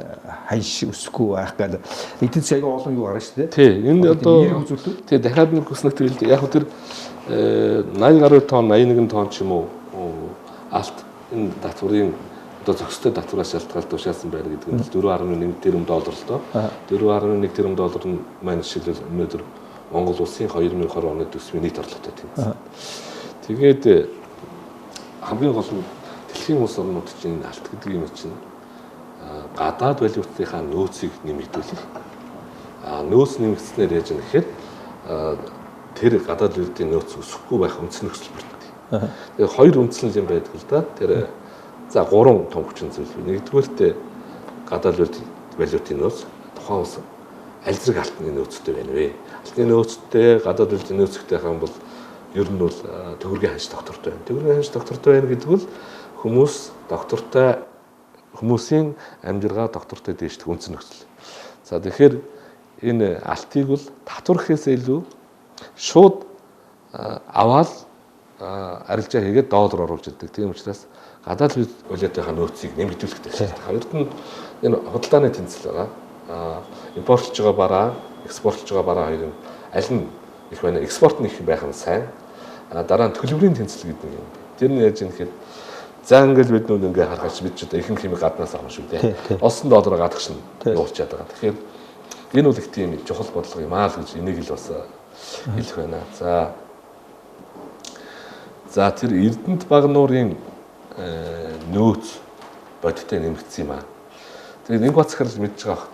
ханш өсөхгүй байх гэдэг эдийн засаг олон юу гарна шүү дээ. Тий, энэ одоо тий дахиад нэг хүснэгт хэлдэг. Яг тэр 80 гаруй тонн, 81 тонн ч юм уу алт энэ татварын одоо зохистой татвараас шалтгаалж тушаасан байна гэдэг нь $4.1 тэрбум л доо. $4.1 тэрбум нь маань жишээлбэл өнөөдөр Монгол улсын 2020 оны төсвийн нийт орлоготой тэнцсэн. Тэгээд хамгийн гол нь дэлхийн улс орнууд чинь алт гэдэг юм чинь гадаад валютынхаа нөөцийг нэмэгдүүлэх. Нөөц нэмэгдснээр яаж юм гэхээр тэр гадаад валютын нөөц өсөхгүй байх үндсэн нөхцөл бүрддэг. Тэгээд хоёр үндсэн юм байдаг л да. Тэр за гурван том хүчин зүйл. Нэгдүгээрт гадаад валютын нөөц тухайн улс аль зэрэг алтны нөөцтэй байна вэ? Алтны нөөцтэй гадаад валютын нөөцтэй хаан бол ер нь бол төгрөгийн ханш доктортой байна. Төгрөгийн ханш доктортой байна гэдэг бол хүмүүсийн амжиргаа доктортой дээшлэх үндсэн нөхцөл. За тэгэхээр энэ алтыг бол татвархээс илүү шууд аваад арилжаа хийгээд доллар оруулж ирдэг. Тийм учраас гадаад валютынхаа нөөцийг нэмэгдүүлэх хэрэгтэй. Хоёрт нь энэ худалдааны тэнцэл байгаа. Импортлж байгаа бараа, экспортлж байгаа бараа хоёрын аль нь их байна? Экспорт нь их байх нь сайн. Дараа нь төлбөрийн тэнцэл гэдэг юм. Тэр нь яаж юм гэхээр за ингээл бид нүд ингээ харахаач бид ч одоо ихэнх хэмиг гаднаас авах шүү дээ. Олсон долларыг гадагш нь явуулчаад байгаа. Тэгэхээр энэ бол их тийм чухал бодлого юм аа л гэж энийг л бас хэлэх байна. За тэр Эрдэнэт баг нуурын нөөц бодиттой нэмэгдсэн юм аа. Тэгээд нэг бат захирал мэдж байгаа.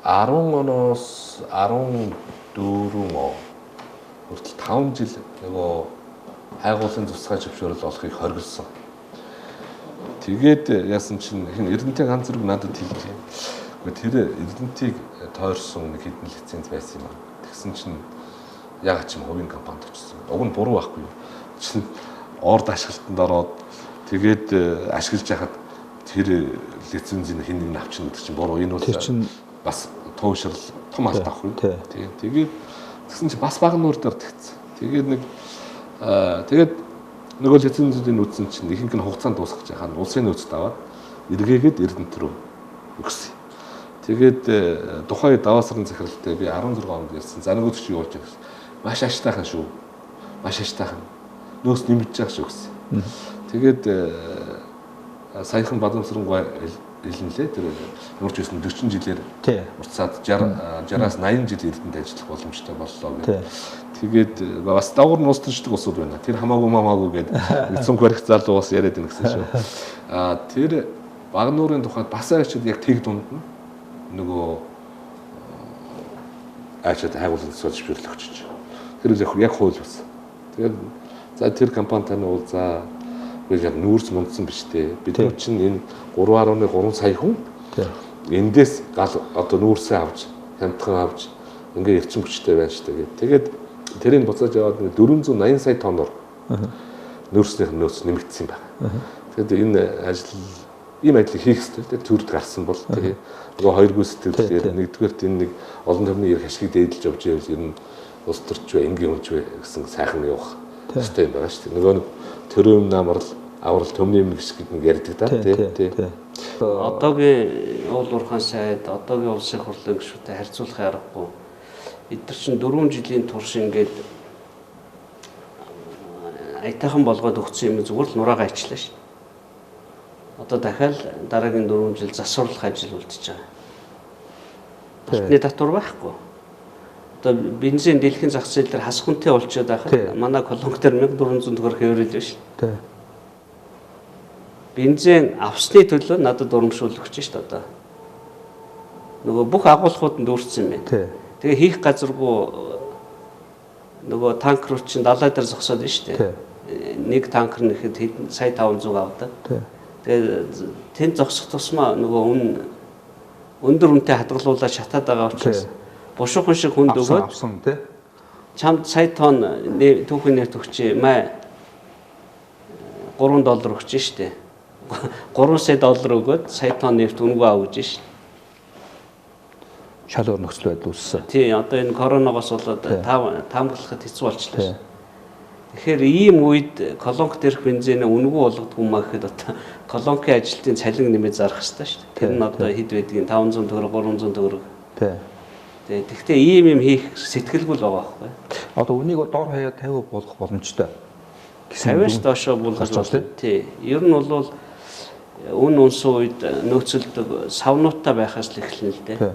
10 оноос 14 он хүртэл 5 жил нөгөө хайгуулын тусгай зөвшөөрөл олохыг хоригдсон. Тэгээд яасан чинь Эрдэнэтийн ганц зэрэг надад хэлжээ. Гэхдээ тэр Эрдэнэтийг тойрсон нэг хэдэн лиценз байсан юм аа. Тэгсэн чинь яг ч юм хувийн компанид очсон. Уг нь буруу байхгүй юу? Чинь орд ашиглалтанд ороод тэгээд ашиглаж яхад тэр лицензийг хэн нэг авчихна гэдэг чинь буруу. Энэ бол бас туушрал том алт авах юм. Тийм. Тэгээд тэгсэн чинь бас баг нуур дээр тэгсэн. Тэгээд нөгөө лицензийн нөөцөн чинь ихэнх нь хугацаанд дуусгах гэж хаа улсын нөөцөд аваад эргээгээд Эрдэнэт рүү өгсөн. Тэгээд тухайн даваасрын захиралтай би 16 онд ярьсан. За нөгөөд чи юу болж байгаа гэсэн. Маш аштайхан шүү. Маш аштайхан. Нөөц нэмэгдэж байгаа шүү гэсэн. Тэгээд саяхан Бадамсрангуй хэлнэлээ тэр нурж ирсэн 40 жилээр уртсаад 60-аас 80 жил Эрдэнэт ажиллах боломжтой боллоо гэдэг. Тэгээд бас давгар нуустчдаг усуд байна. Тэр хамаагүй гэдэг нэгэн барих залуу бас яриад байна гэсэн шүү. Тэр баг нуурын тухайд бас аашид яг тэг дунд нь нөгөө аашид хайгуулсан зөвшөөрөл өгч. Тэр яг хууль бас. Тэгээд за тэр компани тань бол за яг нүүрс мундсан биш дээ. Бид нар чинь энэ 3.3 сая хүн эндээс гал одоо нүүрсээ авч, хямдхан авч ингээ эрчим хүчтэй байна шүү дээ. Тэгээд тэрийг буцааж аваад 480 сая тонноор нүүрснийх нь нөөц нэмэгдсэн юм байна. Тэгэхээр энэ ажил ийм ажлыг хийх хэрэгтэй. Төрд гарсан бол тэгээ нөгөө хоёргүй сэтгэлээр нэгдүгээрт энэ нэг олон төвний эрх ашигыг дээдлж явж байвал ер нь улс төрч вэ, энгийн хүнч вэ гэсэн сайхан явах хэрэгтэй юм байна шүү дээ. Нөгөө төрөөм намрал аврал төмний юм гэх нэг ярьдаг да тий. Одоогийн уул уурхайн сайд, одоогийн улсын хурлын гишүүдэд харьцуулах аргагүй. Эдгээр чинь 4 жилийн турш ингээд аятайхан болгоод өгсөн юм зүгээр л нураагаа ичлаа шүү. Одоо дахиад дараагийн 4 жил засварлах ажил үлдчихэж байгаа. Батны татвар байхгүй. Одоо бензин дэлхийн зах зээл дээр хас хүнтэй болчиход байхад манай колонк дээр 1400 төгрөг хэврэл биш. Бензин авсны төлөө надад урамшуул өгч шүү дээ одоо. Нөгөө бүх агуулгууд нь дүүрсэн юм байна. Тэгээ хийх газаргүй нөгөө танкер чинь далай дээр зогсоод байна шүү дээ. Нэг танкер нэхэд хэдэн сая 500 авдаг. Тэгээ тэнд зогсох тусмаа нөгөө өндөр үнэтэй хадгалуулаад шатаад байгаа учраас бушуухан шиг хүнд өгөөд авсан тий. Чамд сая тонн түүхийн нэрт өгчээ май $3 өгч штэ. 3 сая доллар өгөөд сая тонн нефт үнэгүй авж штэ. Шал өөр нөхцөл байдал үүссэн. Тий, одоо энэ коронавигоос болоод таамаглахад хэцүү болчихлоо. Тэгэхээр ийм үед колонк дээрх бензин үнэгүй болгодгүй маа гэхэд одоо колонкийн ажилтны цалин нэмээд зарах хэрэгтэй шүү дээ. Тэр нь одоо хэд байдгийг 500 төгрөг 300 төгрөг. Тий. Тэгэхдээ ийм юм хийх сэтгэлгүй л байгаа байхгүй. Одоо үнийг доор хаяа 50 болгох боломжтой. 50-аас доошоо болгож байна. Тий. Ер нь бол үн унсан үед нөөцөлдөг савнуудтай байхаас л эхэлнэ л дээ.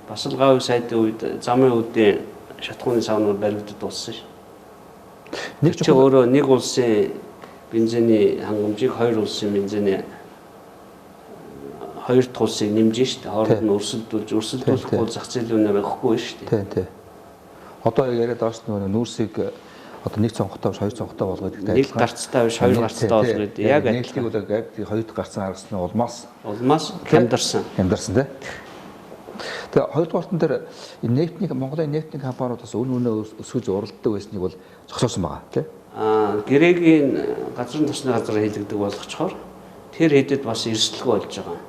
Бас л гавь сайдын үед замын үдийн шатхууны саунууд баригдад дууссан ш. Нэг Чи өөрөө нэг улсын бензиний хангамжийг хоёр улсын бензиний хоёр дахь улсыг нэмж штэ. Хооронд нь өрсөлдүүлэхгүй зах зээлийн үнэ байхгүй штэ. Тий. Одоо яриад байгаа ш нүүрсийг одоо нэг цонхтой биш хоёр цонхтой болгоод гэдэг. Нэг гарцтай биш хоёр гарцтай болгоод яг нийлхийг бол яг хоёр дахь гарцсан гаргасны улмаас хямдарсан тий. Тэгээ хоёрдугаарт нь дээр нефтний Монголын нефтний компаниуд бас үнэ өсгөж уралддаг байсныг бол зогсоосон байгаа тий. Гэрэгийн газрын тосны газар хийлэгдэг болгочхоор тэр хэдэд бас эрсдэлгүй болж байгаа.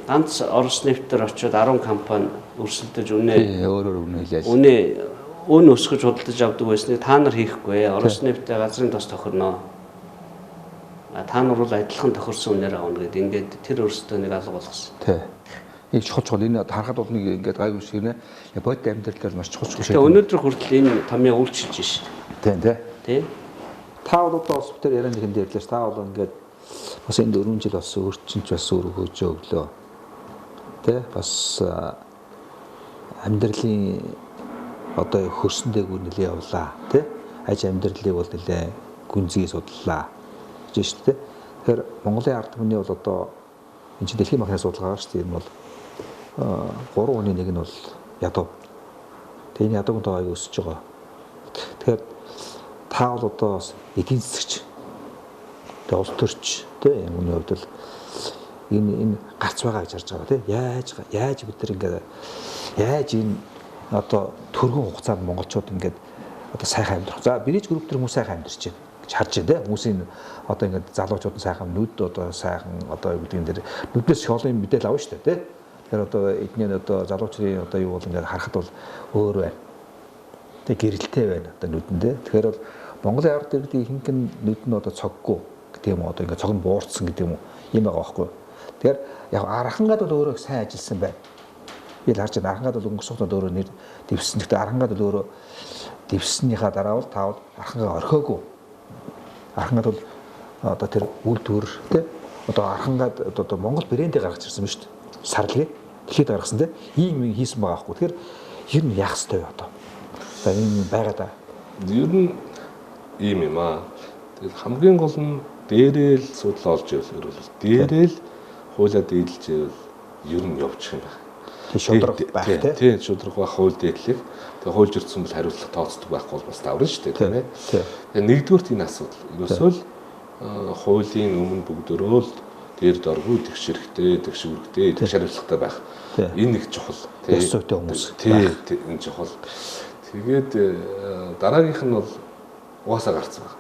Ганц Орос нефтээр очиод 10 компани өрсөлдөж өөрөөр үнэ хэлээд өн өсгөж худалдаж авдаг байсныг та нар хийхгүй. Орос нефтээ газрын тос тохирно. Та нар бол адилхан тохирсон үнээр авна гэдэг. Ингээд тэр өөрсдөө нэг алга болгосон. Тий. Ийм чухал энэ харахад бол нэг ингээд гайгүй шиг нэ. Бодит амьдралаар маш чухал шиг. Өнөөдөр хүртэл энэ томьёо үйлчилж байна. Тий. Тий. Та бол одоо бас тэр ярианы хэн дээр лээс та бол ингээд бас энэ 4 жил бас өөрчилж бас өргөж өглөө. Тий. Бас амьдралын одоо хөрсөндөө нэлээ явлаа тий аж амьдралыг бол нэлээ гүнзгий судлаа гэж шүү дээ. Тэгэхээр Монголын ард түмний бол одоо энэ чинь дэлхийн банкны судалгаа шүү дээ. Энэ бол 3 хүний нэг нь бол ядуу. Тэгээ энэ ядууг тоо аяг өсөж байгаа. Тэгэхээр та бол одоо эдийн засагч тэгээ улс төрч тий үүний хувьд бол энэ гарц байгаа гэж харж байгаа тий яаж бид нар ингээд яаж энэ одоо төргөн хугацаанд монголчууд ингээд одоо сайхан амьдрах. За бириж групп төр хүмүүс сайхан амьдарч байна гэж харж байна те. Хүмүүсийн одоо ингээд залуучууд нь сайхан нүд одоо сайхан одоо юу гэдэг энэ дэр нүднээс шоолын мэдээлэл авна шүү дээ те. Тэгэхээр одоо эдний одоо залуучрын одоо юу бол ингээд харахад бол өөр байна. Тэг гэрэлтэй байна одоо нүдэндээ. Тэгэхээр бол Монголын ард иргэдийн ихэнх нь нүд нь одоо цоггүй гэдэг юм одоо ингээд цог нь буурцсан гэдэг юм уу юм байгаа байхгүй. Тэгэхээр яг архангад бол өөрөө сайн ажилласан байна. Би л харж байна. Архангад бол өнгөрсөн хугацаанд өөрөө нэр дэвсэн. Гэхдээ архангад бол өөрөө дэвснийхаа дараа бол таавал архангаа орхиогүй. Архангад бол одоо тэр үйлдвэр тий одоо архангад одоо Монгол брэндээ гаргаж ирсэн ба шүү дээ. Сарлыг дэлхийд гаргасан тий ийм хийсэн байгаа байхгүй. Тэгэхээр ер нь яах ёстой вэ одоо? За энэ байгаа да. Ер нь ийм юм аа. Тэгэхээр хамгийн гол нь дээрээ л судал олж ивэл дээрээ л хуулиа дээдлж ивэл ер нь явчих юм байна. Тий шудраг байх тий шудраг байх хууль дээдлэх. Тэгээ хуульж ирсэн бол хариуцлага тооцдог байхгүй бол бас даврна шүү дээ тийм ээ. Тэгээ нэгдүгürt энэ асуудал. Ерөөсөө л хуулийн өмнө бүгдөө л дээр доргүй тэгш хэрэгтэй, тэгш үргтэй, тэгш хариуцлагатай байх. Энэ нэг чухал. Ёстой хүмүүс. Тий энэ чухал. Тэгээд дараагийнх нь бол угаасаа гарцсан байна.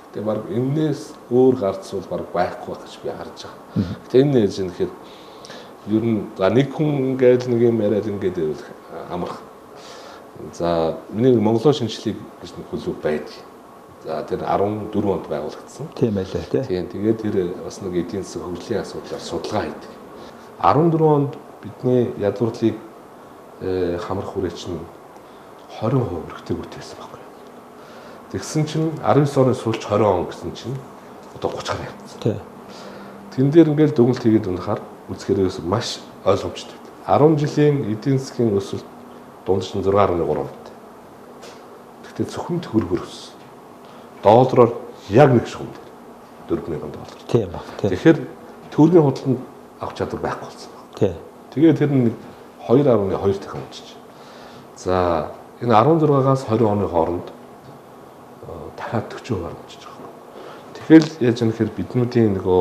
Гэтэ баг энээс өөр гарц бол баг байхгүй байх гэж би харж байгаа. Гэтэ энэ нээж юм гэхэд ер нь за нэг хүн ингээд нэг юм яриад ингээд амарх. За миний Монголын шинжлэх гэж нэг хөлөг байдаг. За тэр 14 онд байгуулагдсан. Тийм байлаа тий. Тэгээд тэр бас нэг эдийн засаг хөгжлийн асуудлаар судалгаа хийдэг. 14 онд бидний ядуурлыг хамрах хүрээ чинь 20% өргөтэйгүүр байсан байхгүй. Тэгсэн чинь 19 оны сүүлч 20 он гэсэн чинь одоо 30 гаруй явцсан. Тий. Тэн дээр ингээд дүгнэлт хийгээд унахаар үзэхээрээс маш ойлгомжтой. 10 жилийн эдийн засгийн өсөлт дундч нь 6.3%. Гэхдээ зөвхөн төгрөгөөр өссөн. Доллараар яг нэг шугам $4,000. Тийм ба. Тэгэхээр төгрөгийн худалдаанд авах чадвар байхгүй болсон байна. Тий. Тэгээд тэр нэг 2.2 дахин өсөж. За энэ 16-аас 20 оны хооронд дахиад 40% өсөж байгаа. Тэгэхээр яаж юм хэрэг биднүүдийн нөгөө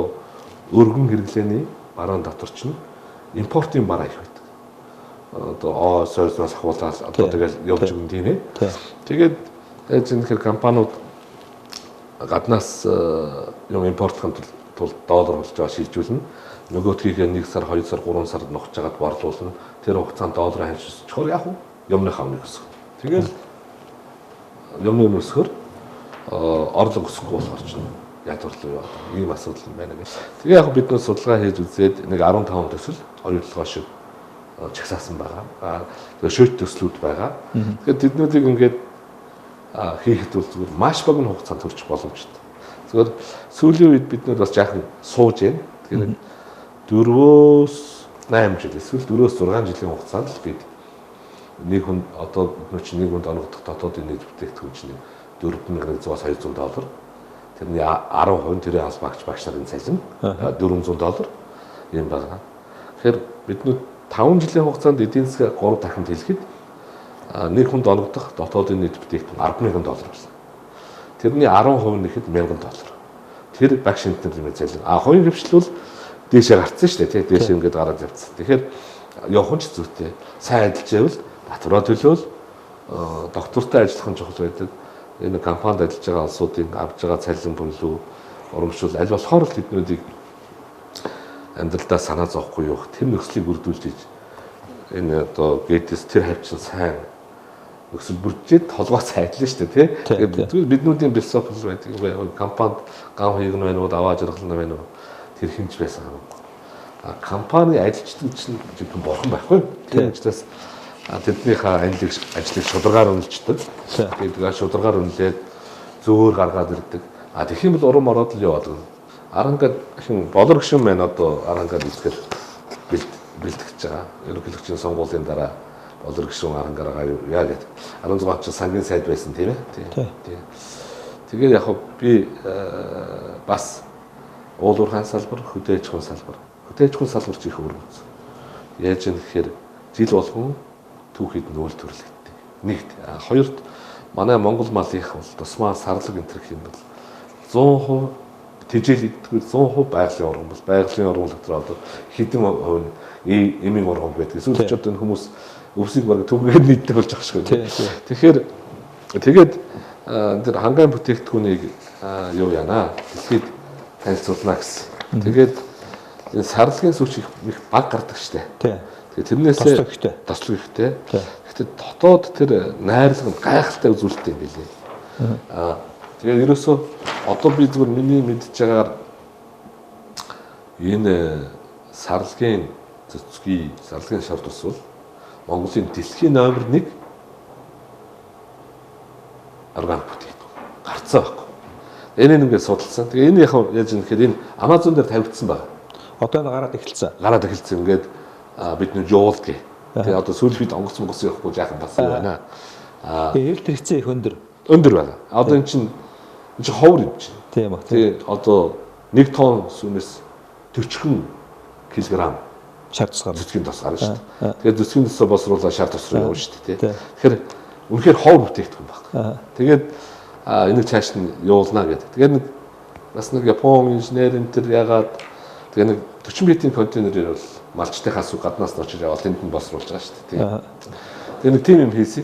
өргөн хэрэглээний бараан дотор чинь импортын бараа их байдаг. Одоо сойрноос ахуулаад одоо тэгэл явж өгөн тийм ээ. Тэгээд яаж юм хэрэг компаниуд гаднаас юм импортлохын тулд доллар болж байгаа шилжүүлнэ. Нөгөөдгийг 1 сар, 2 сар, 3 сар нухаж жагаад борлуулна. Тэр хугацаанд долларын ханшиж чухал яах вэ? Юмны хавныг өсгөх. Тэгэл юмны өсгөхөр орлого өсөхгүй болохоор чинь ядуурлал ийм асуудал байна гэх. Тэгээ яг бид нөө судалгаа хийж үзээд нэг 15 төсөл оюутлогоо шиг чагсаасан байгаа. Тэгээ шийт төслүүд байгаа. Тэгэхээр тэднүүдийг ингээд хийхэд бол зүгээр маш богино хугацаанд төрчих боломжтой. Зүгээр сүүлийн үед бид нөр бас жаахан сууж байна. Тэгэхээр 4-8 жил эсвэл 4-6 жилийн хугацаанд л бид нэг хүн одоо бид чинь нэг хүнд онгодох дотоодын нийт бүтээгдэхүүн чинь $4,100-200. Тэрний 10% тэрийн аль багч нарын цалин $400 юм байна. Тэгэхээр биднүүд 5 жилийн хугацаанд эдийн засаг 3 дахин хэлэхэд нэг хүнд онгодох дотоодын нийт бүтээгдэхүүн $10,000 байсан. Тэрний 10% нэхэд $1,000. Тэр багш шинтнэр цалин. Хоёрын хөвчлөл дээшээ гарцсан шүү дээ. Дээшээ ингээд гараад явцсан. Тэгэхээр явах нь ч зүйтэй. Сайн ажиллаж байвал татвараа төлөөл доктортой ажиллах нь чухал байдаг. Энэ компанид ажиллаж байгаа улсуудын авж байгаа цалин бүнлүү урамшуул аль болохоор л биднүүдийг амьдралдаа санаа зовхгүй юу. Тэр нөхцөлийг бүрдүүлж энэ одоо гээдээс тэр хавчин сайн нөхцөл бүрдээд толгойц ажиллана шүү дээ. Тэгээд биднүүдийн философи байдаг. Компанид гам хийгэн байна уу, аваа жаргал нь байна уу? Тэр хинж байсан юм. Компани ажилчдын чинь жинхэнэ борхон байхгүй. Тийм учраас тэднийхээ ажлыг шударгаар үнэлждэг. Тэгээд шударгаар үнэлээд зөөр гаргаад ирдэг. Тэгэх юм бол урам ороод л яваад гэнэ. Арангаад хин болор гişүн байна одоо арангаад үзэхээр бэлтгэж байгаа. Ерөнхийлөгчийн сонгуулийн дараа болор гişүн арангаараа яа гэдэг. 16 он сангийн сайд байсан тийм ээ. Тийм. Тэгээд яг би бас уулуурхайн салбар, хөдөө аж ахуйн салбар. Хөдөө аж ахуйн салбар ч их өргөц. Яаж юм гэхээр жил болгон түүхийд нүүл төрлөгддөг. Нэгт. Хоёрт манай Монгол малынх бол тусмаа сарлаг энтер гэх юм бол 100% тэжээл идэггүй 100% байгалийн урган бол байгалийн урган дотор одоо хэдэн хувь эмийн урган байдаг. Эсвэл ч одоо энэ хүмүүс өвсийг баг түгээр нийтдэг болж байгаа шүү дээ. Тэгэхээр тэгээд тэр хангаан бүтээгдэхүүнийг юу яана? Дэлхийд танилцуулна гэсэн. Тэгээд энэ сарлагын сүч их баг гардаг штэ. Тэгээд тэрнээсээ тослог ихтэй. Гэхдээ дотоод тэр найрлага нь гайхалтай үзүүлэлттэй юм билээ. Тэгээд ерөөсөө одоо би зүгээр миний мэдж байгаагаар энэ сарлагын цэцгийн сарлагын шарт ус бол Монголын дэлхийн номер 1 органик бүтээгдэхүүн гарцсан байхгүй. Энийг ингээд судалсан. Тэгээ энэ яг яаж юм гэхээр энэ Amazon дээр тавигдсан байна. Одоо энэ гараад эхэлсэн. Гараад эхэлсэн. Ингээд бид нэг жуулт гээ. Тэгээ одоо сүүл бид онгоц явахгүй жаахан бас юу байна. Тэгээ эрэлт хэрэгцээ их өндөр байна. Одоо энэ чинь ховор юм чинь. Тийм ба. Тэгээ одоо 1 тонн сүнээс 40 кг шар тусгаар зүсгийн тос гарна шүү дээ. Тэгээд зүсгийн тосоо босруулаад шар тос руу явна шүү дээ. Тэгэхээр үнэхээр ховор бүтээгдэхүүн байна. Тэгээд энийг цааш нь явуулна гэдэг. Тэгээд нэг бас нэг Япон инженер энэ төр ягаад тэгээ нэг 40 метрийн контейнерээр бол малчтайхаа сүү гаднаас нь очиж яваад тэнд нь босруулж байгаа шүү дээ. Тэгээ нэг тим юм хийсэн.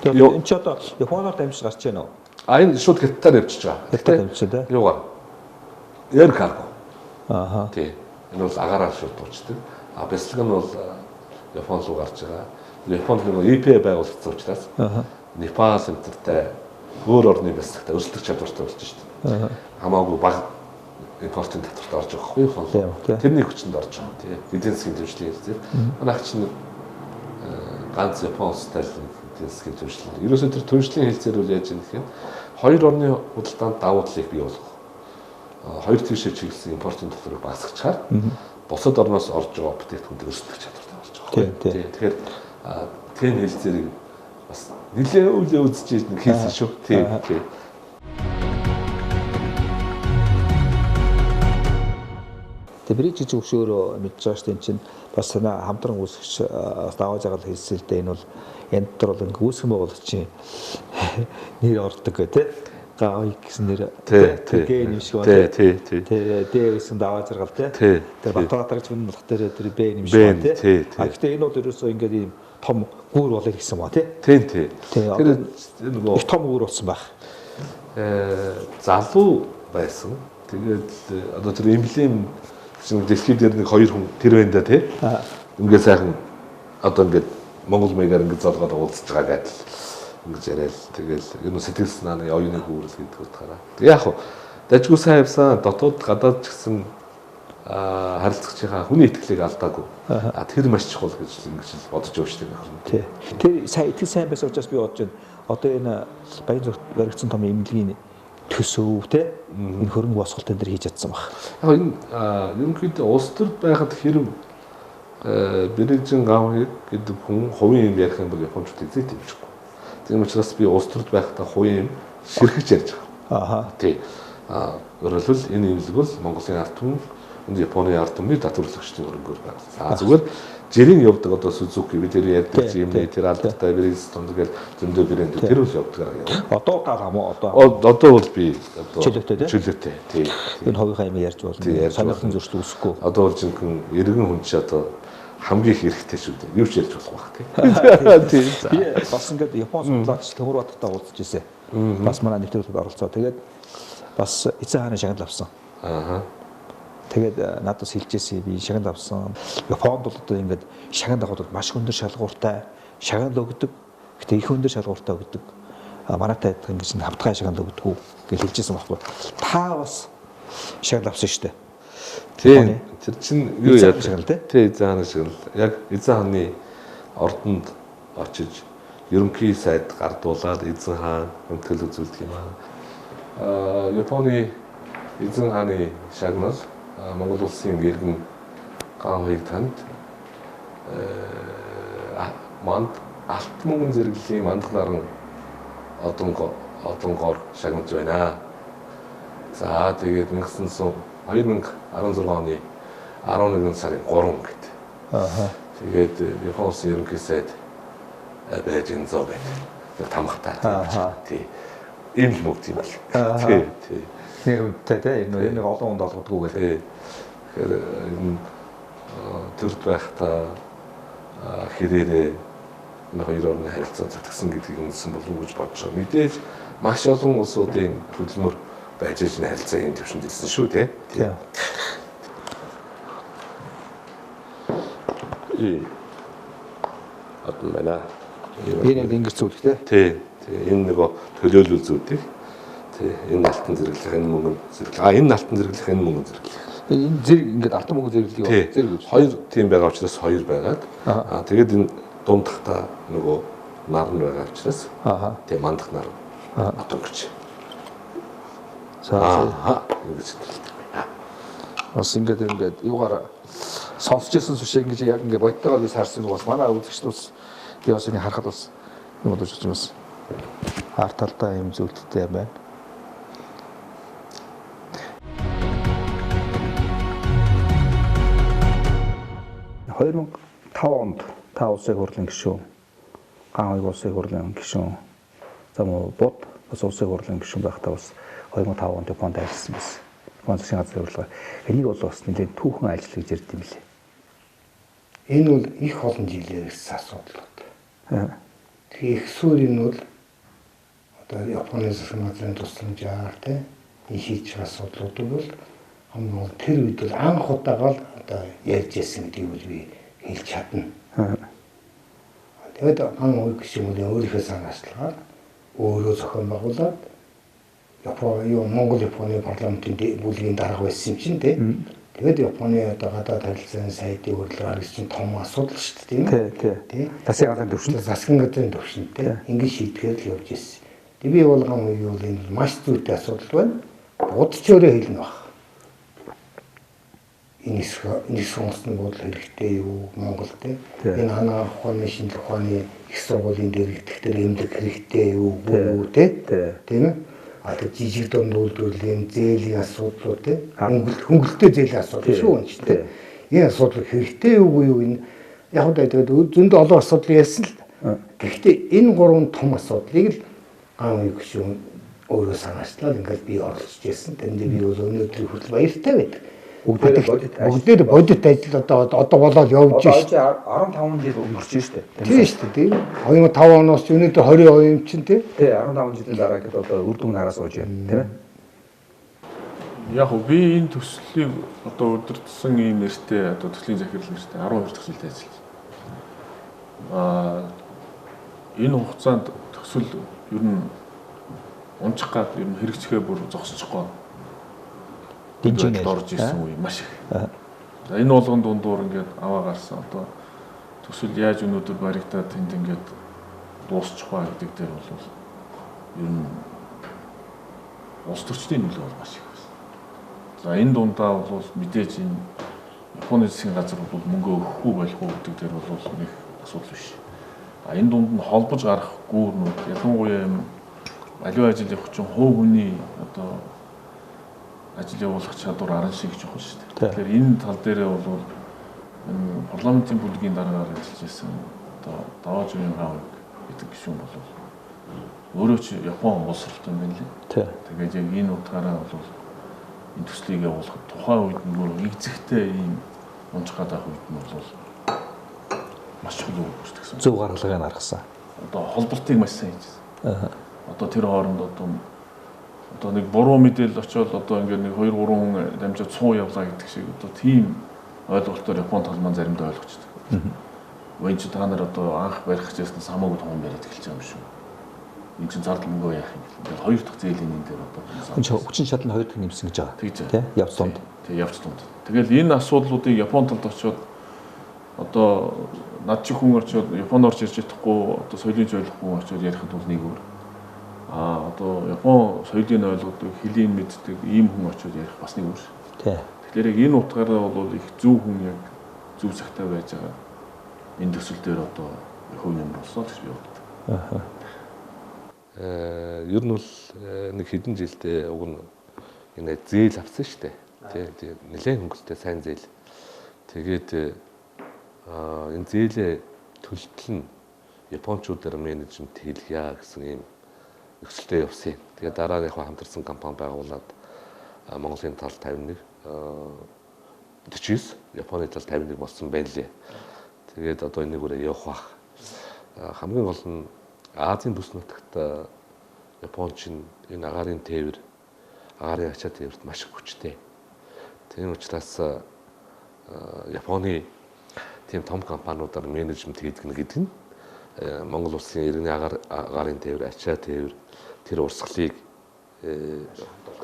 Энэ ч одоо Японоор дамжиж гарч байна уу? Энэ шууд Хятадаар явчихж байгаа. Хятад дамжиж дээ. Юугаар? Air cargo. Тийм. Энэ бол агаараар шууд дуучдаг. Бяцлаг нь бол Япон руу гарч байгаа. Японд нэг EPA байгуулагдсан учраас Непал энтертэй өөр орны бяцлагтай өрсөлдөх чадвартай болж шүү дээ. Хамаагүй бага импортын татварт орж байгаа хгүй Япон. Тэрний хүчинд орж байгаа тийм. Эдийн засгийн төвчлэн хэлдэг. Манай ах чинь ганц Япон улстай эдийн засгийн төвчлэн. Ерөөсөө тэр төвчлэн хэлцээр үл яаж юм гэхээр хоёр орны худалдаанд давуу талыг бий болгох. Хоёр тийшээ чиглэсэн импортын татварыг багасгачаар бусад орноос орж байгаа бүтээгдэхүүнтэй өрсөлдөх чадвартай болж байгаа. Тэгэхээр тийм хэлцээрийг бас нэлээ өвлөө үзэж нэг хийсэн шүү. Тийм. Тэгээ би жижиг өвшөөрөө мэдж байгаа шүү дээ. Энэ чинь бас санаа хамтран үүсгэж даваа жаргал хэлсэн л дээ. Энэ бол энэ дотор бол ингээ үүсгэн байгуулагчийн нэр ордог гэх тийм. Гаой гэсэн нэр тэгээ нэмшиг байна. Тэгээ дээвсэн даваа жаргал тийм. Тэгээ Батбаатар гэж хүн болох дээр тэр бэ нэмшиг байна тийм. Гэхдээ энэ бол ерөөсөө ингээд ийм том гүүр болоо гэсэн ба тийм. Тэгэхээр нөгөө их том гүүр болсон байх. Залуу байсан. Тэгээд одоо тэр эмблем чинь дэлхийд дээр нэг хоёр хүн тэр байна да тий. Ингээ сайхан одоо ингээд Монгол маягаар ингээд золгоод уулзж байгаа гэдэл ингэж яриад тэгэл энэ сэтгэл санааны оюуны хөврөл гэдэг утгаараа. Тэг яг хуу дажгүй сайн явсан дотоод гадаад ч гэсэн харилцагчийнхаа хүний итгэлийг алдаагүй. Тэр маш чухал гэж ингэж бодож байгаа шүү дээ. Тэр сайн итгэл сайн байсан учраас би бодож байна. Одоо энэ баян зүгт баригдсан том эмнэлгийн төсөв те энэ хөрөнгө босголтын дээр хийж чадсан баг. Яг энэ ерөнхийдөө улс төрд байхад хэрэв Бэрэгжин гавхыг гэдэг хүн хувийн юм ярих юм бол японочдод эзэт дэмжихгүй. Тийм учраас би улс төрд байхдаа хувийн юм ширхэж ярьж байгаа. Тий. Өөрөөр хэлбэл энэ имлэг бол Монголын ард түмэн, Японы ард түмний татварлагчдын хөрөнгөөр байгаа. Зүгээр жирийн явдаг одоо Сузуки бид тэр ярьдаг юм тэр алдартай Брэдстон тэгэл зөндөө брэнд тэр үл явдаг юм. Одоо гаалаа мó одоо бол би чөлөөтэй тий. Энэ хувийнхаа юм ярьж болно. Сонирхол зөрчил үүсэхгүй. Одоо бол жинхэнэ иргэн хүн чи одоо хамгийн хэрэгтэй шүү дээ. Юу ч ярьж болох байх тий. Би бас ингээд Японы судлаач Төмөрбаттай уулзж ирсэн. Бас манай нэвтрүүлэгт оролцоо. Тэгээд бас эцэг хааны шагнал авсан. Тэгээд надад хэлжсэн би шагнал авсан. Японд бол одоо ингээд шагнал авахд маш өндөр шалгууртай шагнал өгдөг. Гэтэ их өндөр шалгууртай өгдөг. Манайтай ингэж хавтгай шагнал өгдөг гэж хэлжсэн байхгүй. Та бас шагнал авсан шүү дээ. Тийм. Тэр чинь юу яа шагнал тий? Тий, эзэн хааны шагнал. Яг эзэн хааны ордонд очиж ерөнхий сайд гардуулаад эзэн хаан өмтгөл үзүүлдэг юм аа. Японы эзэн хааны шагнал Монгол улсын иргэн гавхыг танд манд алт мөнгөн зэрэглэлийн мандах наран одонгоор шагнаж байна. За тэгээд 2016 оны 11 сарын 3 гэд. Тэгээд Японы улсын ерөнхий сайд Бэжин зоо гэдэг тамхтаа. Тий. Ийм л мөгт юм л. Тий. Нэртэй тий энэ олон хүнд олгодгүй гэдэг. Тэгэхээр энэ төрд байхдаа хэрээрээ энэ хоёр орны харилцаа зохицсон гэдгийг үнэлсэн болов уу гэж бодож байгаа. Мэдээж маш олон улсуудын хөдөлмөр байж энэ харилцаа энэ төвшөнд ирсэн шүү тий. Одоо манай энэ ингэж зүйлтэй. Тий. Энэ нөгөө төлөөлөл зүйтэй. Тий. Энэ алтан зэрэглэх энэ мөнгө зэрэглэх. Энэ алтан зэрэглэх энэ мөнгө зэрэглэх. Энэ зэрэг ингээд алтан мөнгө зэрэглэх юм. Хоёр тийм байгаа учраас хоёр байгаад. Тэгээд энэ дундахта нөгөө нар нь байгаа учраас. Тий мандах нар. Одоо гэж. За. Бас ингээд юугаар сонсч ирсэн сүшээ ингэж яг ингээд бодтойгоо би сарсан бас манай үзэгчд бас би бас энэ харахад бас юм бодож байна. Арт талдаа юм зүйлтэй байна. ...2005 онд та улсын хурлын гишүүн, Ганхыг улсын хурлын гишүүн, за мөн бод бас улсын хурлын гишүүн байхдаа бас 2005 онд Японд ажилласан байсан. Японы засгийн газрын урилга. Энийг бол бас нэлээд түүхэн ажил гэж ярьд юм билээ. Энэ бол их олон жилээр ирсэн асуудал. Тэгээ их суурь нь бол одоо Японы засгийн газрын тусламжаар энэ шийдэж байгаа асуудлууд бол хамгийн тэр үед бол анх удаага л одоо ярьж ирсэн гэдгийг бол би хэлж чадна. Тэгээд Ганхыг гишүүний өөрийнхөө санаачлагаар өөрөө зохион байгуулад Монгол Японы парламентын бүлгийн дарга байсан юм чинь тий. Тэгээд Японы одоо гадаад харилцааны сайдын урилгаар гэсэн том асуудал шүү дээ тийм. Засгийн газрын төвшөнд. Засгийн газрын төвшөнд тийм. Ингээд шийдгээр л явж ирсэн. Тэг би бол Ганхыг бол энэ маш зүйтэй асуудал байна. Будч өөрөө хэлнэ баг. Энэ сонсон бол хэрэгтэй юу Монгол тийм. Энэ ханаа ухааны шинжлэх ухааны их сургуулийн дээр итгэхтэй эмнэлэг хэрэгтэй юу тийм ээ. Одоо жижиг дунд үйлдвэрлэлийн зээлийн асуудлууд хөнгөлөлтөө зээлийн асуудал шүү энэ чинь тийм. Энэ асуудал хэрэгтэй юу энэ яг тэгээд зөндөө олон асуудал ярьсан л. Гэхдээ энэ гурван том асуудлыг л Ганхыг гишүүн өөрөө санаачлаад ингээд би оролцож ирсэн. Тэндээ би бол өнөөдөр хүртэл баяртай байдаг. Бүгдээр бодит ажил одоо болоод явж байна. 15 жил өнгөрч шүү дээ. Тийм шүү дээ. 2005 оноос өнөөдөр 22 юм чинь тийм. 15 жилийн дараа гэдэг одоо үр дүн хараа сууж байна тийм ээ. Яг уу би энэ төслийг одоо удирдсан ийм нэртэй одоо төслийн захирал нэртэй 12 дахь жилд ажиллаж байна. Энэ хугацаанд төсөл ер нь унчих гад ер нь хэрэгцэхээ бүр зогсчихгоо. Дижинэл орж ирсэн үе маш их. За энэ болгон дундуур ингээд аваа гарсан одоо төсөл яаж өнөөдөр баригдаад тэнд ингээд дуусчих ба гэдэг дээр бол ер нь улс төрчдийн нөлөө бол маш их байна. За энэ дундаа бол мэдээж энэ Японы засгийн газар бол мөнгө өгөхгүй болох уу гэдэг дээр бол нэг асуудал биш. Энэ дунд нь холбож гарах гүүрнүүд ялангуяа юм аливаа ажил явах чинь хувь хүний одоо ажил явуулах чадвар аран шиг чухал шүү дээ. Тэгэхээр энэ тал дээрээ бол энэ парламентын бүлгийн дараагаар ажиллаж байсан одоо даваа зүрийн хаан гэдэг гишүүн бол өөрөө ч Япон улс оролтой юм байна лээ. Тэгээд яг энэ утгаараа бол энэ төслийг явуулахад тухайн үед нөгөө игзэгтэй ийм унцгаад авах үед нь бол маш чухал үг гэсэн. Зөв гаргалгыг гаргасан. Одоо холболтыг маш сайн хийжсэн. Одоо тэр хооронд одоо нэг буруу мэдээлэл очиод одоо ингээд нэг 2 3 хүн дамжаад цуу явлаа гэдэг шиг одоо тийм ойлголтоор Япон тал маань заримдаа ойлгочтой. Вэн чи та нар одоо анх барих гэжснээс хамаагүй том бариад эхэлж байгаа юм шүү. Энд чинь зардал мөнгөө яах юм. Ингээд хоёр дахь зээлийн энэ дээр одоо хүчин чадал нь хоёр дахь нэмсэн гэж байгаа. Тий. Явц тунд. Тий, явц тунд. Тэгэл энэ асуудлуудыг Япон талд очиод одоо над чих хүн очиод Японд орж ирж чадахгүй одоо соёлын зөвлөхгүй очиод ярихад бол нэг өөр. Одоо Япон соёлын ойлгодог, хэлийн мэддэг ийм хүн очиод ярих бас нэг өөр. Тий. Тэгэхээр яг энэ утгаараа бол их зөв хүн яг зөв цагтаа байж байгаа. Энэ төсөл дээр одоо хувь юм болсон гэж би боддог. Ер нь бол нэг хэдэн жилдээ уг нь энэ зээл авсан шүү дээ. Тий, нэлээд хөнгөлтэй сайн зээл. Тэгээд энэ зээлээ төлтөл нь японочдоор менежмент хийлгье гэсэн ийм өсөлтөө явсан. Тэгээд дараа нь яг хамтарсан компани байгуулад Монголын тал 51 49 Японы тал 51 болсон байлээ. Тэгээд одоо энэгээр явах бах. Хамгийн гол нь Азийн бүс нутагт Японч энэ агаарын тээвэр, агаарын ачаа тээвэрт маш их хүчтэй. Тийм учраас Японы тийм том компаниудаар менежмент хийдэг гэдэг нь Монгол улсын иргэний агаарын тээвэр, ачаа тээвэр тэр урсгалыг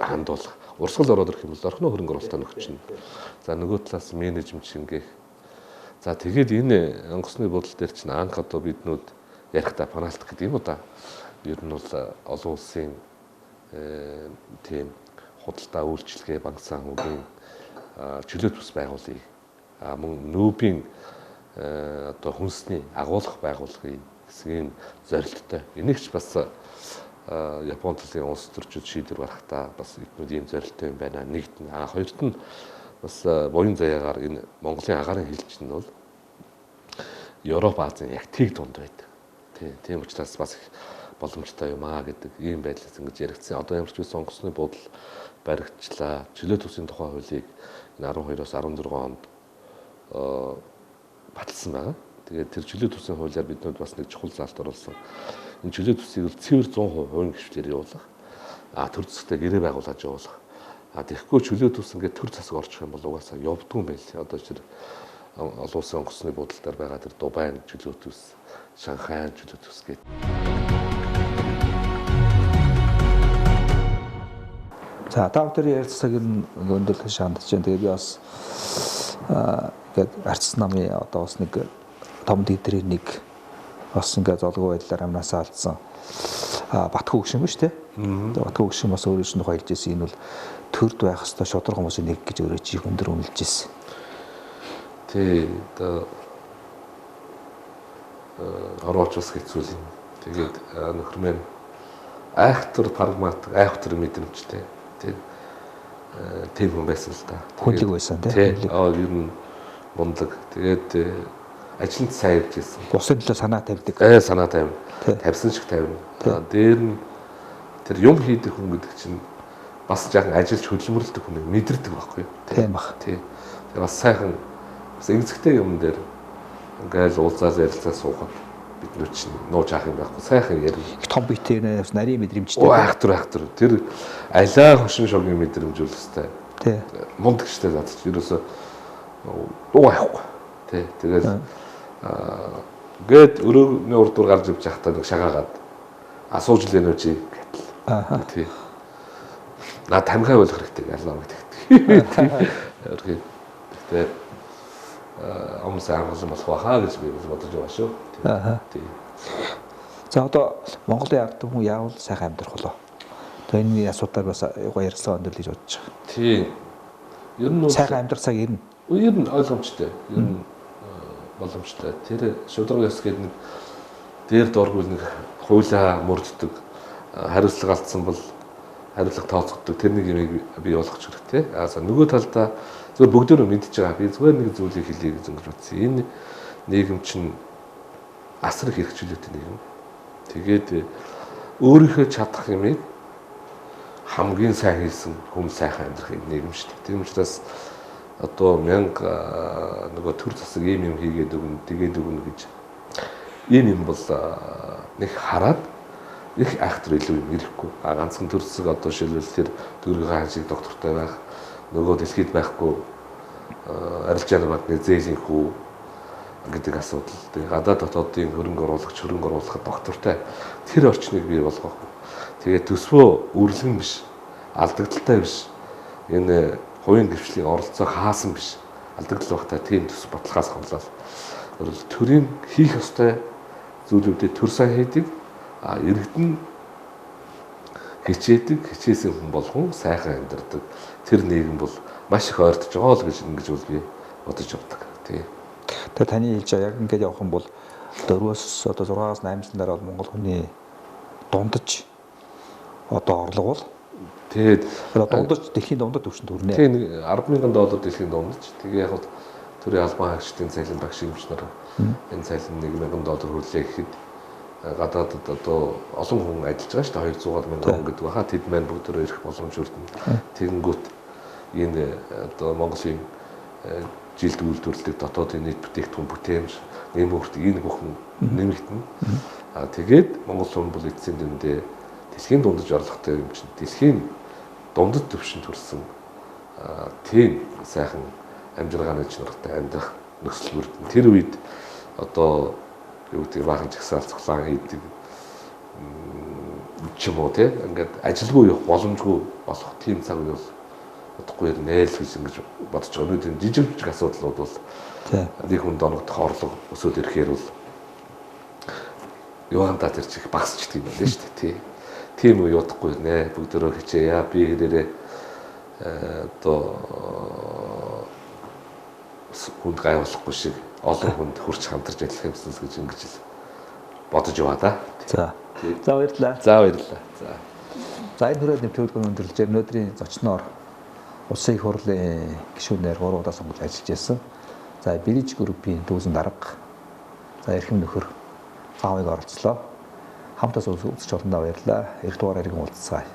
хандуулах. Урсгал ороод ирэх юм бол орхино хөрөнгө оруулалтаа нөхчнө. За нөгөө талаас менежмент шингээх. За тэгээд энэ онгоцны бодол дээр чинь анх одоо биднүүд ярихдаа паналт гэдэг юм уу да. Ер нь бол олон улсын тийм худалдаа үйлчилгээ банк санхүүгийн чөлөөт бус байгуулъя. Мөн нүүбийн одоо хүнсний агуулга байгуулгыг гэсэн зорилттой. Энийг ч бас Япон талын улс төрчид шийдвэр гаргахдаа бас ихнүүд ийм зорилттой юм байна. Нэгт нь хоёрт нь бас буян заяагаар энэ Монголын агаарын хэлж нь бол Европ Азийн яг тэг дунд байдаг. Тийм учраас бас их боломжтой юм аа гэдэг ийм байдлаас ингэж яригдсан. Одоо ямар ч үс онгоцны бодол баригдчлаа. Чөлөөт үсгийн тухай хуулийг 12-оос 14 онд баталсан байгаа. Тэгээд тэр чөлөөт үсгийн хуулиар биднүүд бас нэг чухал заалт оруулсан. Энэ чөлөөт үсийг цэвэр 100% хувийн гишүүнээр явуулах. Төр засагтай гэрээ байгуулж явуулах. Тэгэхгүй чөлөөт үс ингээд төр засаг орчих юм бол угаасаа явдгүй юм байл. Одоо тэр олон улсын онгоцны бодолдоор байгаа тэр Дубайн чөлөөт үс, Шанхайн чөлөөт үс гэдэг. За та бүхэн ярилцсаг нь өндөрлөх шаандж байна. Тэгээд би бас ингээд арц намын одоо бас нэг том дэдрийн нэг бас ингээд золгүй байдлаар амнаасаа алдсан Батхүү гүшин ба шүү дээ. Батхүү гүшин бас өөрөө чинь тухай хэлж ирсэн. Энэ бол төрд байх хэвээр шудраг хүмүүсийн нэг гэж өөрөө чи өндөр үнэлж ирсэн. Тий, одоо орооч ус хэцүүл юм. Тэгээд нөхөр минь айхтар прагматик, айхтар мэдрэмжтэй. Тийм хүн байсан л да. Хүнлэг байсан тий. Ер нь мундаг. Тэгээд ажилд сайн явж ирсэн. Бусдын төлөө санаа тавьдаг. Санаа тавина. Тавьсан шиг тавина. Дээр нь тэр юм хийдэг хүн гэдэг чинь бас жаахан ажилч хөдөлмөрлөдөг хүн мэдэрдэг байхгүй юу? Тийм баг. Тий. Тэгээд бас сайхан бас эмзэгтэй юм дээр ингээл уулзаад ярилцаа суухад бид нөө чинь нууж авах юм байхгүй сайхан ярив. Том битэй бас нарийн мэдрэмжтэй. Айхтар. Тэр алаа хошин шогийн мэдрэмж үлстэй. Тий. Мундаг штэ заач. Ерөөсөө дуу аяхгүй. Тий. Тэгээд гээд өрөөний урдуур гарч ивж байхдаа нэг шагаагаад асууж лэнэ чи гэтэл. Тий. Наа тамхи болох хэрэгтэй алаа гэдэг. Тэгээд амс амгалан болох байхаа гэж би бодож байгаа шүү. Тий. За одоо Монголын ард түмэн яавал сайхан амьдрах болоо. Тэгээ энэ асуудаар бас ярилцлага өндөрлөж бодож байгаа. Тий. Ер нь сайхан амьдрах цаг ирнэ. Ер нь ойлгомжтой. Ер нь боломжтой. Тэр шударга ёс гэдэг нэг дээр дооргүй нэг хуулиа мөрддөг, хариуцлага алдсан бол хариуцлага тооцогддог. Тэр нэг юм бий болгоч хэрэгтэй. За нөгөө талдаа зөвхөн бүгдөө мэдчихэж байгаа. Би зүгээр нэг зүйлийг хэлье гэж ингэж бодсон. Энэ нийгэм чинь асар их хэрэгчлээтэй нийгэм. Тэгээд өөрийнхөө чадах юмыг хамгийн сайн хийсэн хүн сайхан амьдрах нийгэм шүү дээ. Тийм учраас одоо 1000 нөгөө төр засаг ийм юм хийгээд өгнө, тэгээд өгнө гэж ийм юм бол нэг хараад их айхтар илүү юм ирэхгүй. Ганцхан төр засаг одоо жишээлбэл тэр дөрвийн хаан шиг доктортой байх, нөгөө дэлхийд байхгүй арилжааны банкны зээлийн хүү гэдэг асуудал. Тэгээ гадаад дотоодын хөрөнгө оруулахад доктортой тэр орчныг бий болгох. Тэгээ төсвөө үрлэгэн биш, алдагдaltaй биш. Энэ хувийн гэрчлийн оролцоо хаасан биш. Алдагдал багтаа тийм төс баталгаас хавлал. Төрийн хийх ёстой зүйлүүдээ төр сайн хийдэг. Иргэдэн хичээсэн хүн болгон сайхан амьдардаг. Тэр нийгэм бол маш их ойртож байгаа л гэж ингэж бол би бодож авдаг. Тийм. Тэгээ таны хэлж байгаа яг ингээд явах юм бол 4-өөс одоо 6-аас 8 жилийн дараа бол Монгол хүний дундаж одоо орлого бол тэгээд дундаж дэлхийн дундад төвшөнд хүрнэ. Тийм $10,000 дэлхийн дундаж. Тэгээ яг төрийн албан хаагчдын цалин багш юмч нар энэ цалин $1,000 хүрлээ гэхэд гадаадд одоо олон хүн ажиллаж байгаа шүү дээ 200,000 хүн гэдэг баха тэд маань бүгдөө ирэх боломж өрдөн. Тэгэнгүүт энэ одоо Монголын жилд үйлдвэрлэдэг дотоодын нийт бүтээгдэхүүн бүтээмж нэмэгт энэ бүхэн нэмэгдэнэ. Тэгээд Монгол хүн бол эцсийн дүндээ дэлхийн дундаж орлоготой юм чинь дэлхийн дундад төвшөнд хүрсэн тийм сайхан амжиргааны чанартай амьдрах нөхцөл бүрдэн. Тэр үед одоо юу гэдэг баахан жагсаал цоглаан хийдэг ч юм уу те ингээд ажилгүй явах боломжгүй болох тийм цаг үе бол удахгүй нэл гэж ингэж бодож байгаа. Өнөөдөр жижиг асуудлууд бол нэг хүн доногдох орлого өсөд ирэхээр бол юугандаа тэр чих багасчдаг юм байна шүү дээ тий. Тийм үе удахгүй нэ бүгдөө хичээе би хэрээрээ одоо хүнд гайвуулахгүй шиг олон хүнд хурц хамтарч ажиллах юмсан гэж ингэж бодож яваа да. За. За баярлалаа. За баярлалаа. За энэ хүрээд нэвтрүүлгийн өндөрлөж өнөөдрийн зочноор Улсын их хурлын гишүүнээр 3 удаа сонгож ажиллаж байсан. За Bridge Group-ийн дүүсэн дарга. За эрхэм нөхөр аавыг оролцлоо. Хамтаас үзэж олондоо баярлалаа. Эх дугаараар уулзцгаая.